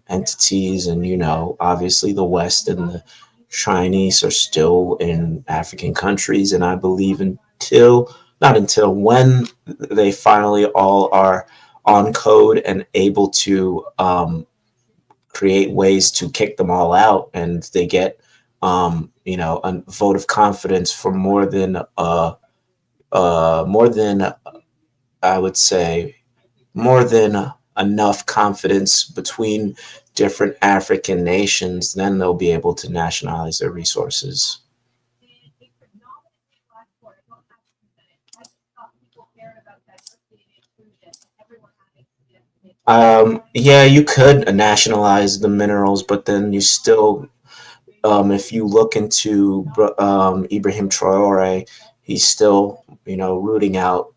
entities, and, obviously the West and the Chinese are still in African countries. And I believe not until when they finally all are on code and able to create ways to kick them all out, and they get a vote of confidence for more than enough confidence between different African nations, then they'll be able to nationalize their resources. Yeah, you could nationalize the minerals, but then you still, if you look into Ibrahim Traoré, he's still, rooting out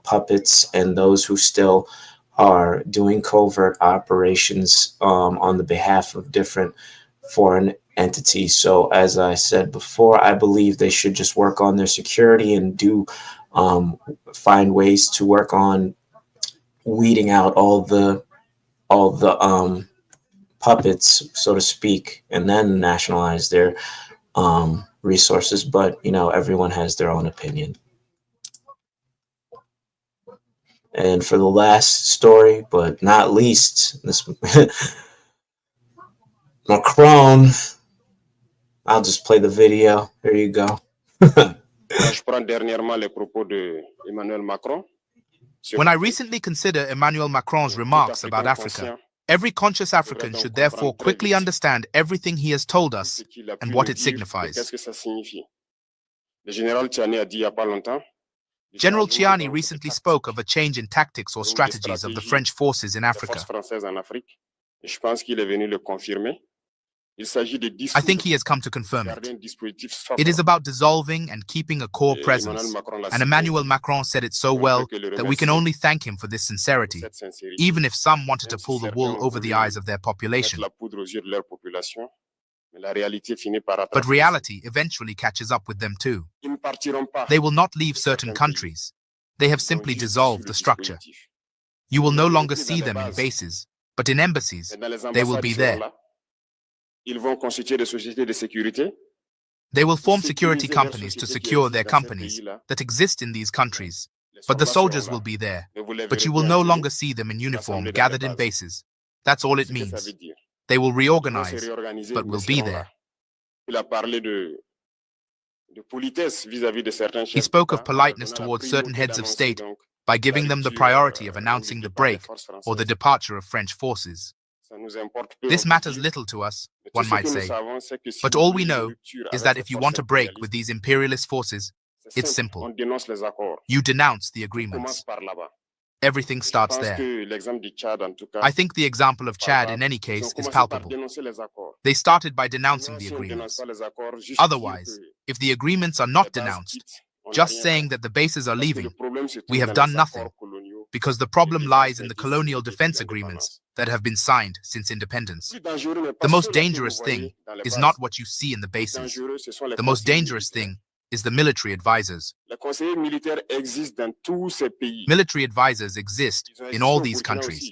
puppets and those who still are doing covert operations on the behalf of different foreign entities. So as I said before, I believe they should just work on their security and find ways to work on weeding out all the puppets, so to speak, and then nationalize their resources. But everyone has their own opinion. And for the last story, but not least, this Macron. I'll just play the video. Here you go. When I recently consider Emmanuel Macron's remarks about Africa, every conscious African should therefore quickly understand everything he has told us and what it signifies. General Chiani recently spoke of a change in tactics or strategies of the French forces in Africa. I think he has come to confirm it. It is about dissolving and keeping a core presence. And Emmanuel Macron said it so well that we can only thank him for this sincerity, even if some wanted to pull the wool over the eyes of their population. But reality eventually catches up with them too. They will not leave certain countries. They have simply dissolved the structure. You will no longer see them in bases, but in embassies, they will be there. They will form security companies to secure their companies that exist in these countries, but the soldiers will be there. But you will no longer see them in uniform gathered in bases. That's all it means. They will reorganize, but will be there. He spoke of politeness towards certain heads of state by giving them the priority of announcing the break or the departure of French forces. This matters little to us, one might say, but all we know is that if you want a break with these imperialist forces, it's simple. You denounce the agreements. Everything starts there. I think the example of Chad in any case is palpable. They started by denouncing the agreements. Otherwise, if the agreements are not denounced, just saying that the bases are leaving, we have done nothing, because the problem lies in the colonial defense agreements that have been signed since independence. The most dangerous thing is not what you see in the bases. The most dangerous thing is the military advisors. Military advisors exist in all these countries.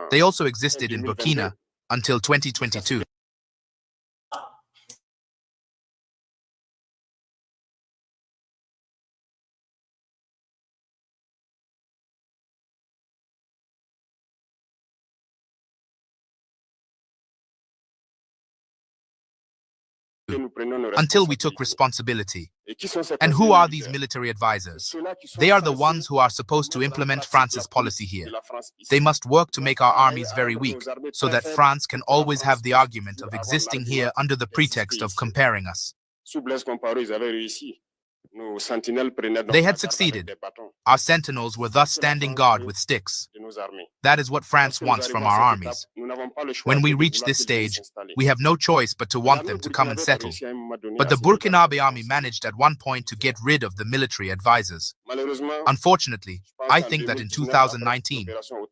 They also existed in Burkina until 2022. Until we took responsibility. And who are these military advisors? They are the ones who are supposed to implement France's policy here. They must work to make our armies very weak, so that France can always have the argument of existing here under the pretext of comparing us. They had succeeded. Our sentinels were thus standing guard with sticks. That is what France wants from our armies. When we reach this stage, we have no choice but to want them to come and settle. But the Burkinabe army managed at one point to get rid of the military advisors. Unfortunately, I think that in 2019,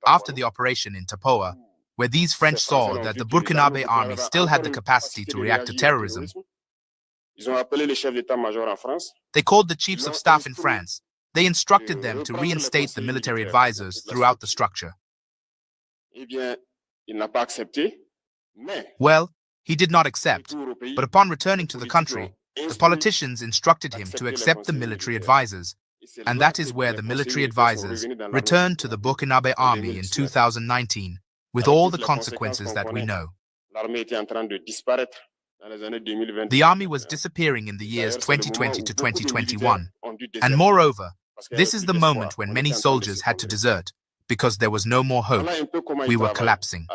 after the operation in Tapoa, where these French saw that the Burkinabe army still had the capacity to react to terrorism, they called the chiefs of staff in France. They instructed them to reinstate the military advisors throughout the structure. Well, he did not accept, but upon returning to the country, the politicians instructed him to accept the military advisors, and that is where the military advisors returned to the Burkinabe army in 2019, with all the consequences that we know. The army was disappearing in the years 2020 to 2021, and moreover, this is the moment when many soldiers had to desert, because there was no more hope. We were collapsing.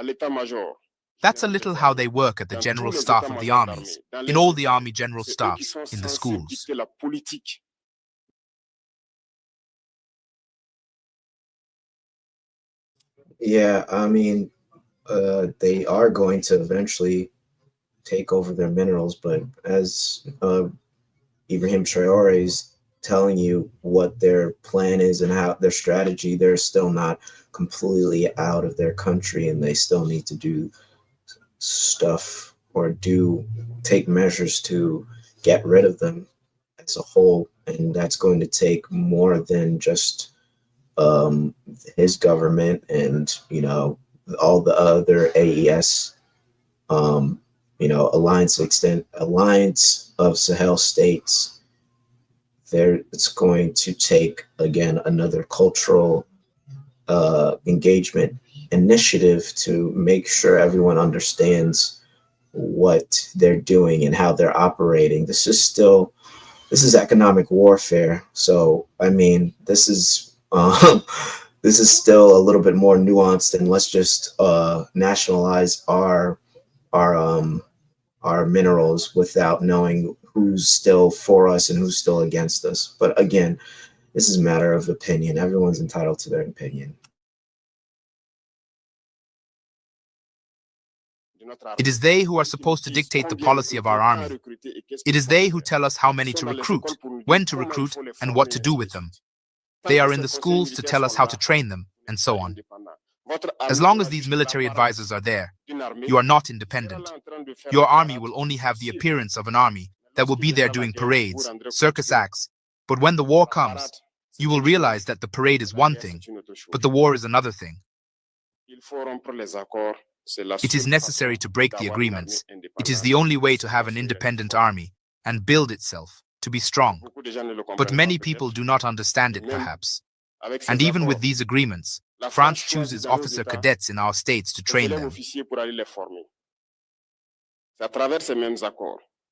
That's a little how they work at the general staff of the armies, in all the army general staffs, in the schools. Yeah, I mean, they are going to eventually take over their minerals, but as Ibrahim Traore is telling you what their plan is and how their strategy, they're still not completely out of their country, and they still need to do stuff or take measures to get rid of them as a whole, and that's going to take more than just his government and all the other AES alliance of Sahel states. It's going to take again another cultural engagement initiative to make sure everyone understands what they're doing and how they're operating. This is economic warfare. So, I mean, this is still a little bit more nuanced than let's just nationalize our minerals without knowing who's still for us and who's still against us. But again, this is a matter of opinion. Everyone's entitled to their opinion. It is they who are supposed to dictate the policy of our army. It is they who tell us how many to recruit, when to recruit, and what to do with them. They are in the schools to tell us how to train them, and so on. As long as these military advisors are there, you are not independent. Your army will only have the appearance of an army that will be there doing parades, circus acts. But when the war comes, you will realize that the parade is one thing, but the war is another thing. It is necessary to break the agreements. It is the only way to have an independent army and build itself to be strong. But many people do not understand it, perhaps. And even with these agreements, France chooses officer cadets in our states to train them.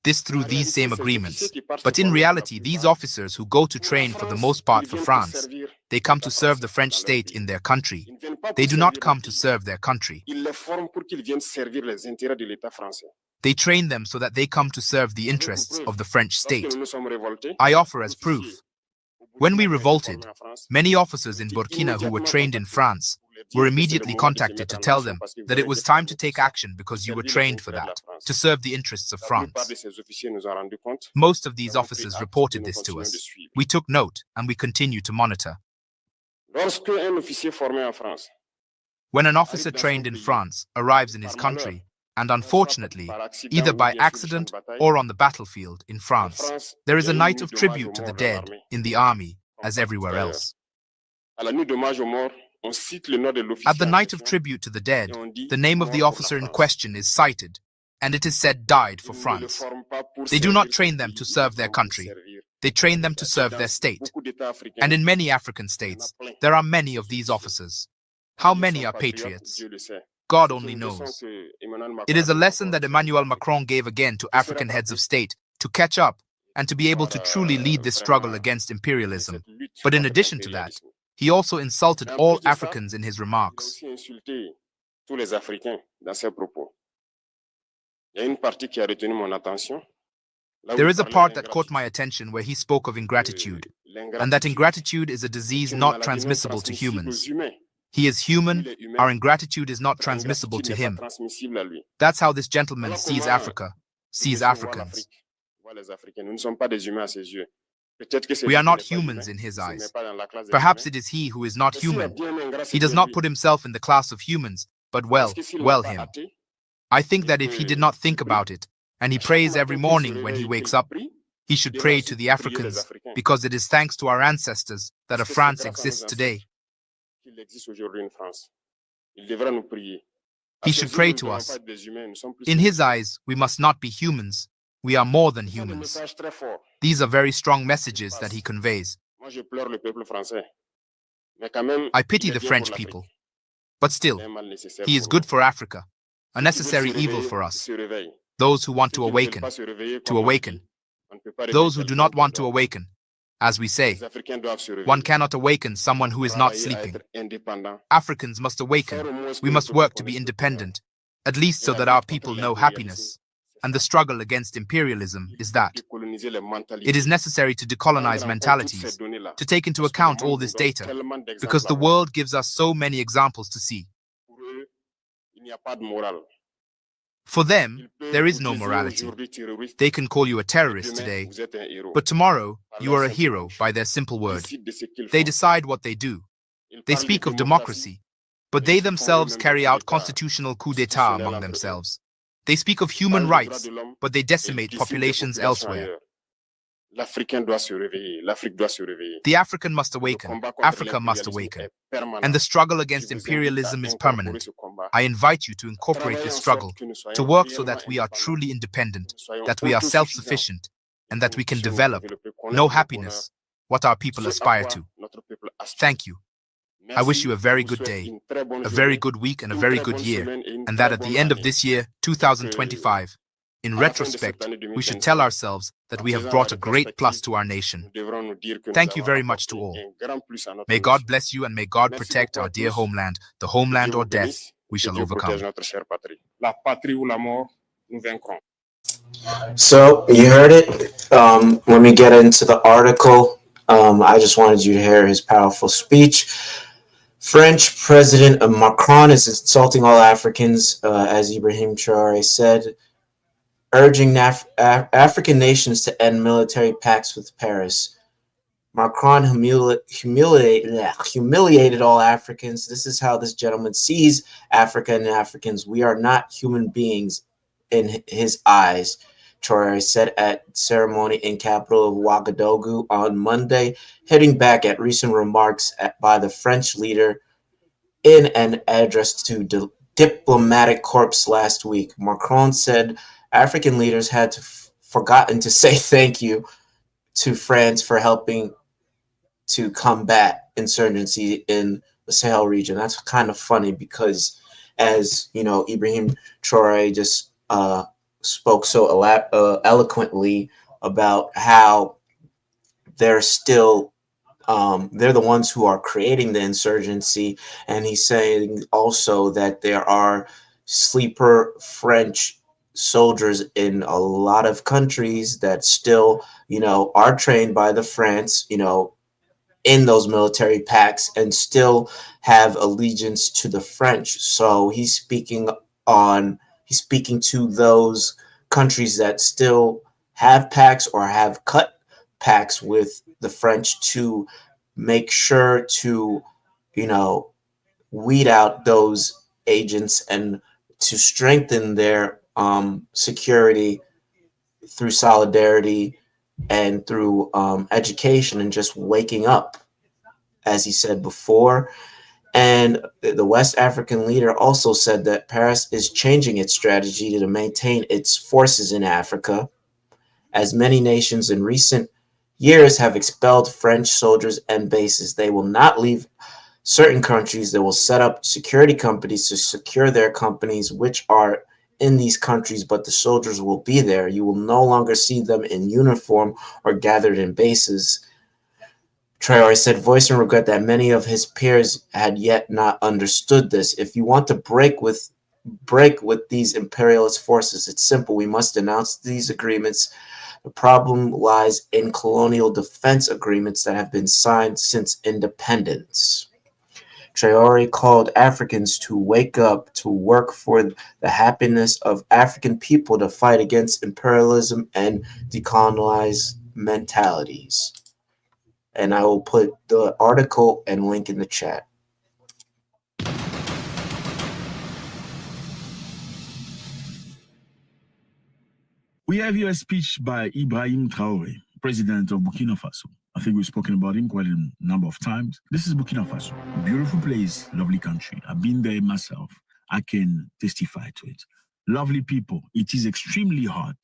This through these same agreements. But in reality, these officers who go to train for the most part for France, they come to serve the French state in their country. They do not come to serve their country. They train them so that they come to serve the interests of the French state. I offer as proof. When we revolted, many officers in Burkina who were trained in France were immediately contacted to tell them that it was time to take action because you were trained for that, to serve the interests of France. Most of these officers reported this to us. We took note and we continue to monitor. When an officer trained in France arrives in his country, and unfortunately, either by accident or on the battlefield in France, there is a night of tribute to the dead in the army as everywhere else. At the night of tribute to the dead, the name of the officer in question is cited, and it is said died for France. They do not train them to serve their country. They train them to serve their state. And in many African states, there are many of these officers. How many are patriots? God only knows. It is a lesson that Emmanuel Macron gave again to African heads of state to catch up and to be able to truly lead this struggle against imperialism. But in addition to that, he also insulted all Africans in his remarks. There is a part that caught my attention where he spoke of ingratitude, and that ingratitude is a disease not transmissible to humans. He is human, our ingratitude is not transmissible to him. That's how this gentleman sees Africa, sees Africans. We are not humans in his eyes. Perhaps it is he who is not human. He does not put himself in the class of humans, but well him. I think that if he did not think about it, and he prays every morning when he wakes up, he should pray to the Africans, because it is thanks to our ancestors that a France exists today. He should pray to us. In his eyes, we must not be humans. We are more than humans. These are very strong messages that he conveys. I pity the French people. But still, he is good for Africa, a necessary evil for us. Those who want to awaken. Those who do not want to awaken. As we say, one cannot awaken someone who is not sleeping. Africans must awaken. We must work to be independent, at least so that our people know happiness. And the struggle against imperialism is that. It is necessary to decolonize mentalities, to take into account all this data, because the world gives us so many examples to see. For them, there is no morality. They can call you a terrorist today, but tomorrow you are a hero by their simple word. They decide what they do. They speak of democracy, but they themselves carry out constitutional coup d'etat among themselves. They speak of human rights, but they decimate populations elsewhere. The African must awaken. Africa must awaken. And the struggle against imperialism is permanent. I invite you to incorporate this struggle, to work so that we are truly independent, that we are self-sufficient, and that we can develop, know happiness, what our people aspire to. Thank you. I wish you a very good day, a very good week, and a very good year, and that at the end of this year, 2025, in retrospect, we should tell ourselves that we have brought a great plus to our nation. Thank you very much to all. May God bless you and may God protect our dear homeland, the homeland or death, we shall overcome. So you heard it. Let me get into the article. I just wanted you to hear his powerful speech. French President Macron is insulting all Africans, as Ibrahim Traoré said, urging African nations to end military pacts with Paris. Macron humiliated all Africans. This is how this gentleman sees Africa and Africans. We are not human beings in his eyes, Traoré said at ceremony in capital of Ouagadougou on Monday, hitting back at recent remarks by the French leader in an address to diplomatic corps last week. Macron said African leaders had forgotten to say thank you to France for helping to combat insurgency in the Sahel region. That's kind of funny because, as you know, Ibrahim Traoré just spoke so eloquently about how they're still they're the ones who are creating the insurgency, and he's saying also that there are sleeper French soldiers in a lot of countries that still, you know, are trained by the France, you know, in those military pacts and still have allegiance to the French. So he's speaking to those countries that still have pacts or have cut pacts with the French to make sure to, you know, weed out those agents and to strengthen their security through solidarity and through education and just waking up, as he said before. And the West African leader also said that Paris is changing its strategy to maintain its forces in Africa, as many nations in recent years have expelled French soldiers and bases. They will not leave certain countries. They will set up security companies to secure their companies, which are in these countries, but the soldiers will be there. You will no longer see them in uniform or gathered in bases. Traoré said, voicing regret that many of his peers had yet not understood this. If you want to break with these imperialist forces, it's simple. We must denounce these agreements. The problem lies in colonial defense agreements that have been signed since independence. Traoré called Africans to wake up, to work for the happiness of African people, to fight against imperialism and decolonize mentalities. And I will put the article and link in the chat. We have here a speech by Ibrahim Traoré, president of Burkina Faso. I think we've spoken about him quite a number of times. This is Burkina Faso, a beautiful place, lovely country. I've been there myself. I can testify to it. Lovely people. It is extremely hot,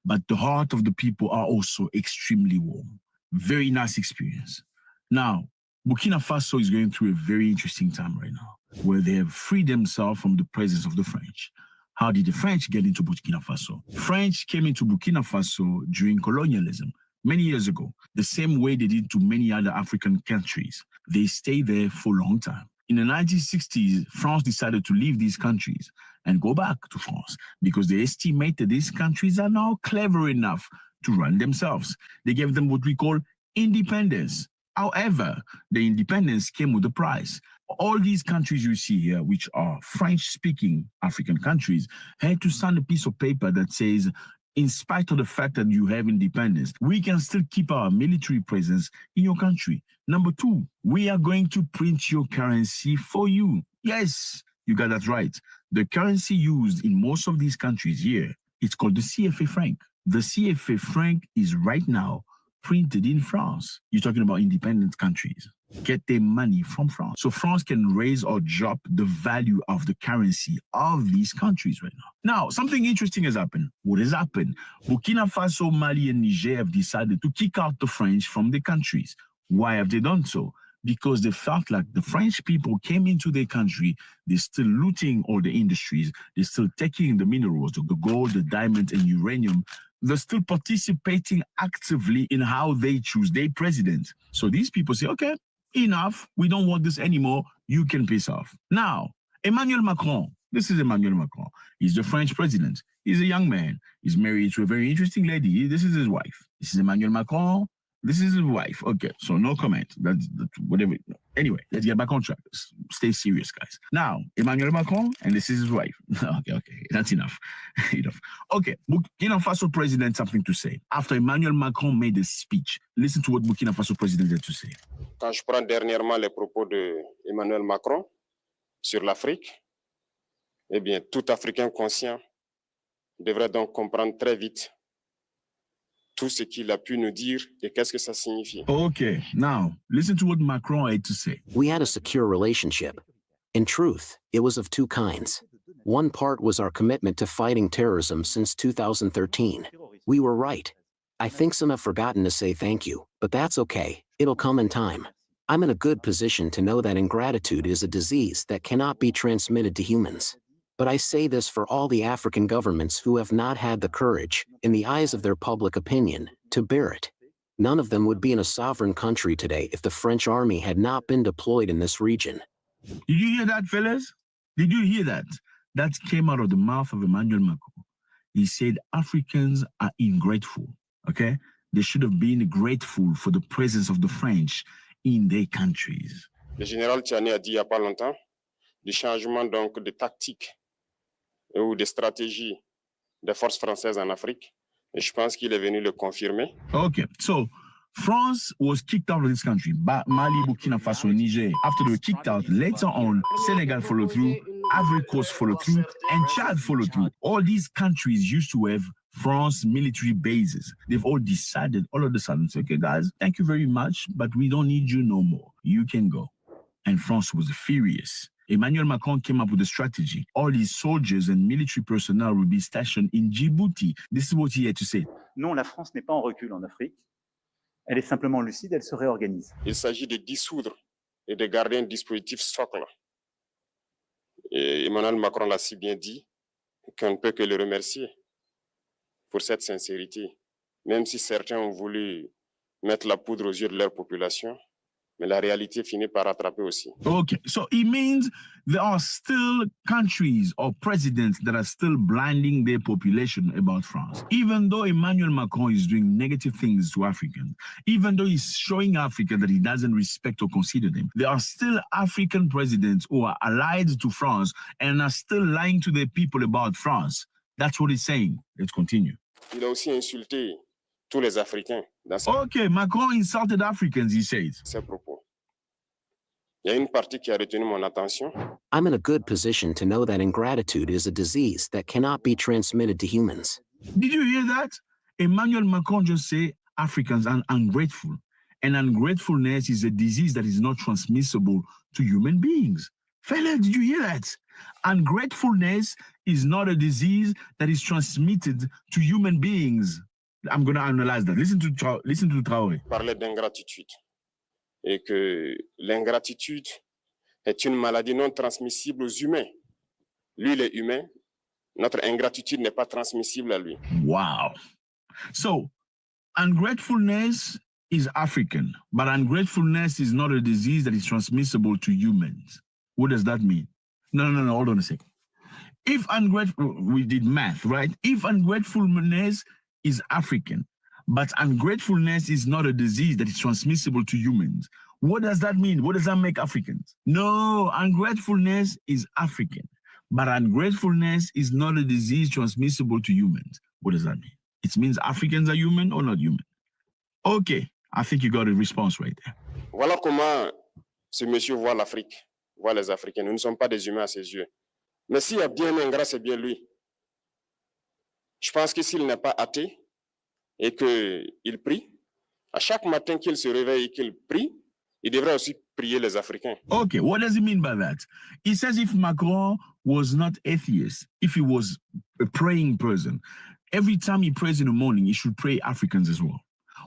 but the heart of the people are also extremely warm. Very nice experience. Now, Burkina Faso is going through a very interesting time right now, where they have freed themselves from the presence of the French. How did the French get into Burkina Faso? French came into Burkina Faso during colonialism many years ago, the same way they did to many other African countries. They stayed there for a long time. In the 1960s, France decided to leave these countries and go back to France because they estimated these countries are now clever enough to run themselves. They gave them what we call independence. However, the independence came with a price. All these countries you see here, which are French-speaking African countries, had to sign a piece of paper that says, in spite of the fact that you have independence, we can still keep our military presence in your country. Number two, we are going to print your currency for you. Yes, you got that right. The currency used in most of these countries here, it's called the CFA franc. The CFA franc is right now printed in France. You're talking about independent countries. Get their money from France. So France can raise or drop the value of the currency of these countries right now. Now, something interesting has happened. What has happened? Burkina Faso, Mali, and Niger have decided to kick out the French from the countries. Why have they done so? because they felt like the French people came into their country, they're still looting all the industries, they're still taking the minerals, the gold, the diamond, and uranium. They're still participating actively in how they choose their president. So these people say, okay, enough, we don't want this anymore, you can piss off. Now, Emmanuel Macron, this is Emmanuel Macron. He's the French president. He's a young man. He's married to a very interesting lady. This is his wife. This is Emmanuel Macron. This is his wife. Okay, so no comment. That's whatever. Anyway, let's get back on track. Stay serious, guys. Now, Emmanuel Macron, and this is his wife. Okay, that's enough. Enough. Okay, Burkina Faso president something to say. After Emmanuel Macron made a speech, listen to what Burkina Faso president had to say. Quand je prends dernièrement les propos de Emmanuel Macron sur l'Afrique, eh bien, tout Africain conscient devrait donc comprendre très vite tout ce qu'il a pu nous dire et qu'est-ce que ça signifie. Okay, now listen to what Macron had to say. We had a secure relationship. In truth, it was of two kinds. One part was our commitment to fighting terrorism since 2013. We were right. I think some have forgotten to say thank you, but that's okay. It'll come in time. I'm in a good position to know that ingratitude is a disease that cannot be transmitted to humans. But I say this for all the African governments who have not had the courage, in the eyes of their public opinion, to bear it. None of them would be in a sovereign country today if the French army had not been deployed in this region. Did you hear that, fellas? Did you hear that? That came out of the mouth of Emmanuel Macron. He said Africans are ingrateful, okay? They should have been grateful for the presence of the French in their countries. Le général Tchani a dit il n'y a pas longtemps du changement donc de tactique ou de stratégie des forces françaises en Afrique. Et je pense qu'il est venu le confirmer. Okay, so France was kicked out of this country by Mali, Burkina Faso, and Niger. After they were kicked out, later on, Senegal followed through, Ivory Coast followed through, and Chad followed through. All these countries used to have France military bases. They've all decided all of a sudden, okay, guys, thank you very much, but we don't need you no more. You can go. And France was furious. Emmanuel Macron came up with a strategy. All his soldiers and military personnel will be stationed in Djibouti. This is what he had to say. Non, la France n'est pas en recul en Afrique. Elle est simplement lucide, elle se réorganise. Il s'agit de dissoudre et de garder un dispositif socle. Et Emmanuel Macron l'a si bien dit qu'on ne peut que le remercier pour cette sincérité. Même si certains ont voulu mettre la poudre aux yeux de leur population, mais la réalité finit par rattraper aussi. Okay, so it means there are still countries or presidents that are still blinding their population about France. Even though Emmanuel Macron is doing negative things to Africans, even though he's showing Africa that he doesn't respect or consider them, there are still African presidents who are allied to France and are still lying to their people about France. That's what he's saying. Let's continue. Il a aussi insulté tous les Africains. Okay, Macron insulted Africans, he says. Ses propos. Il y a une partie qui a retenu mon attention. I'm in a good position to know that ingratitude is a disease that cannot be transmitted to humans. Did you hear that? Emmanuel Macron just said Africans are ungrateful. And ungratefulness is a disease that is not transmissible to human beings. Fella, did you hear that? Ungratefulness is not a disease that is transmitted to human beings. I'm going to analyze that. Listen to Traoré. Parler d'ingratitude et que l'ingratitude est une maladie non transmissible aux humains. Lui, il est humain. Notre ingratitude n'est pas transmissible à lui. Wow. So, ungratefulness is African, but ungratefulness is not a disease that is transmissible to humans. What does that mean? No, hold on a second. If ungrateful, we did math, right? If ungratefulness is African, but ungratefulness is not a disease that is transmissible to humans. What does that mean? What does that make Africans? No, ungratefulness is African, but ungratefulness is not a disease transmissible to humans. What does that mean? It means Africans are human or not human? Okay, I think you got a response right there. Voilà comment ce monsieur voit l'Afrique, voit les Africains. Nous ne sommes pas des humains à ses yeux. Mais s'il y a bien un ingrat, c'est bien lui. Je pense que s'il n'est pas athée et qu'il prie, à chaque matin qu'il se réveille et qu'il prie, il devrait aussi prier les Africains. Okay, what does he mean by that? He says if Macron was not atheist, if he was a praying person, every time he prays in the morning, he should pray Africans as well.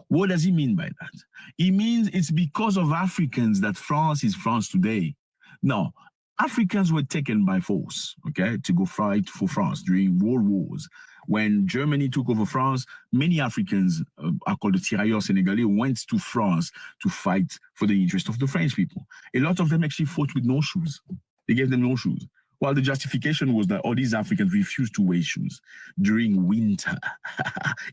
What does he mean by that? He means it's because of Africans that France is France today. No, Africans were taken by force, okay, to go fight for France during world wars. When Germany took over France, many Africans, are called the tirailleurs sénégalais, went to France to fight for the interest of the French people. A lot of them actually fought with no shoes. They gave them no shoes. While the justification was that all these Africans refused to wear shoes during winter.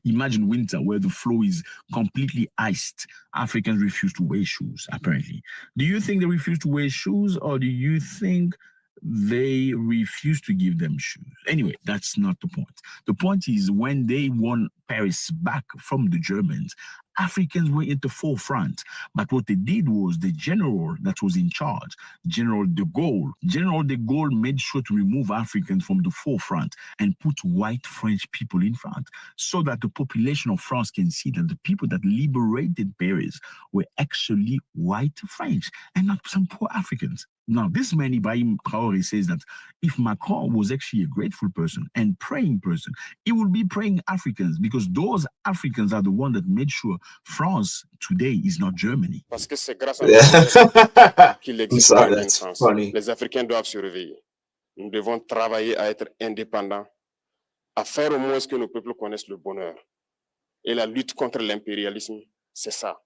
Imagine winter where the floor is completely iced. Africans refuse to wear shoes, apparently. Do you think they refuse to wear shoes, or do you think they refuse to give them shoes? Anyway, that's not the point. The point is, when they won Paris back from the Germans, Africans were at the forefront. But what they did was, the general that was in charge, General de Gaulle made sure to remove Africans from the forefront and put white French people in front, so that the population of France can see that the people that liberated Paris were actually white French and not some poor Africans. Now, this man, Ibrahim Traoré, says that if Macron was actually a grateful person and praying person, he would be praying Africans, because those Africans are the ones that made sure France today is not Germany. Parce que c'est grâce à qu'il existe une France. Funny. Les Africains doivent se réveiller. Nous devons travailler à être indépendants, à faire au moins ce que nos peuples connaissent le bonheur. Et la lutte contre l'impérialisme, c'est ça.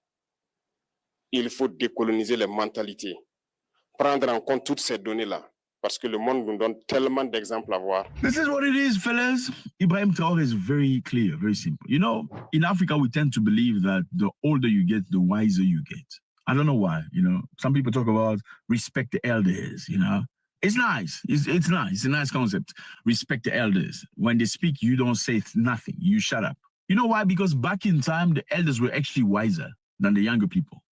Il faut décoloniser les mentalités, prendre en compte toutes ces données-là, parce que le monde nous donne tellement d'exemples à voir. This is what it is, fellas. Ibrahim Traoré is very clear, very simple. You know, in Africa, we tend to believe that the older you get, the wiser you get. I don't know why, you know. Some people talk about respect the elders, you know. It's nice. It's nice. It's a nice concept. Respect the elders. When they speak, you don't say nothing. You shut up. You know why? Because back in time, the elders were actually wiser than the younger people.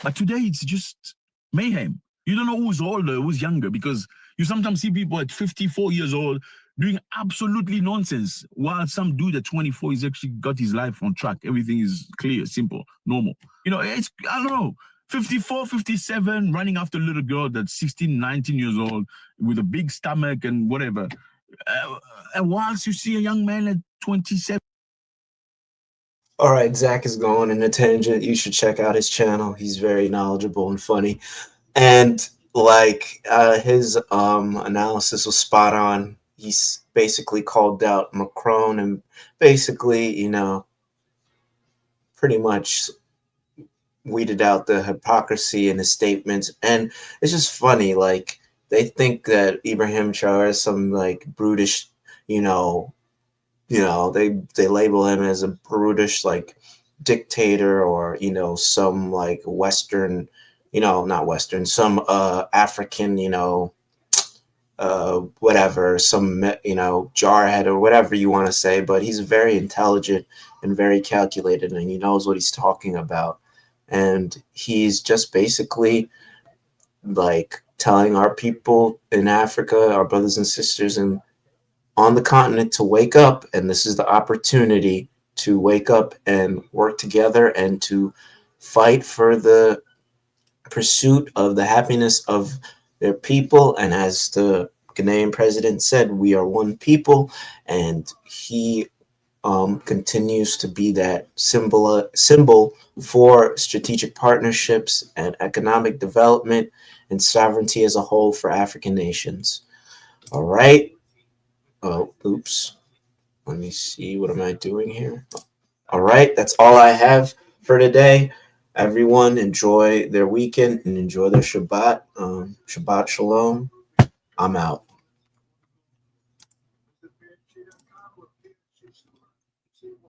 But today, it's just mayhem. You don't know who's older, who's younger, because you sometimes see people at 54 years old doing absolutely nonsense, while some dude at 24 has actually got his life on track. Everything is clear, simple, normal. You know, it's, I don't know, 54, 57, running after a little girl that's 16, 19 years old with a big stomach and whatever. And whilst you see a young man at 27. All right, Zach is going in a tangent. You should check out his channel. He's very knowledgeable and funny. And like his analysis was spot on. He's basically called out Macron and basically, you know, pretty much weeded out the hypocrisy in his statements. And it's just funny, like they think that Ibrahim Traoré is some like brutish, they label him as a brutish like dictator, or some like Western, not Western, some African, whatever, some jarhead or whatever you want to say. But he's very intelligent and very calculated, and he knows what he's talking about. And he's just basically like telling our people in Africa, our brothers and sisters and on the continent, to wake up. And this is the opportunity to wake up and work together and to fight for the pursuit of the happiness of their people. And as the Ghanaian president said, we are one people, and he continues to be that symbol for strategic partnerships and economic development and sovereignty as a whole for African nations. All right. Oh, oops. Let me see. What am I doing here? All right. That's all I have for today. Everyone enjoy their weekend and enjoy their Shabbat. Shabbat Shalom. I'm out.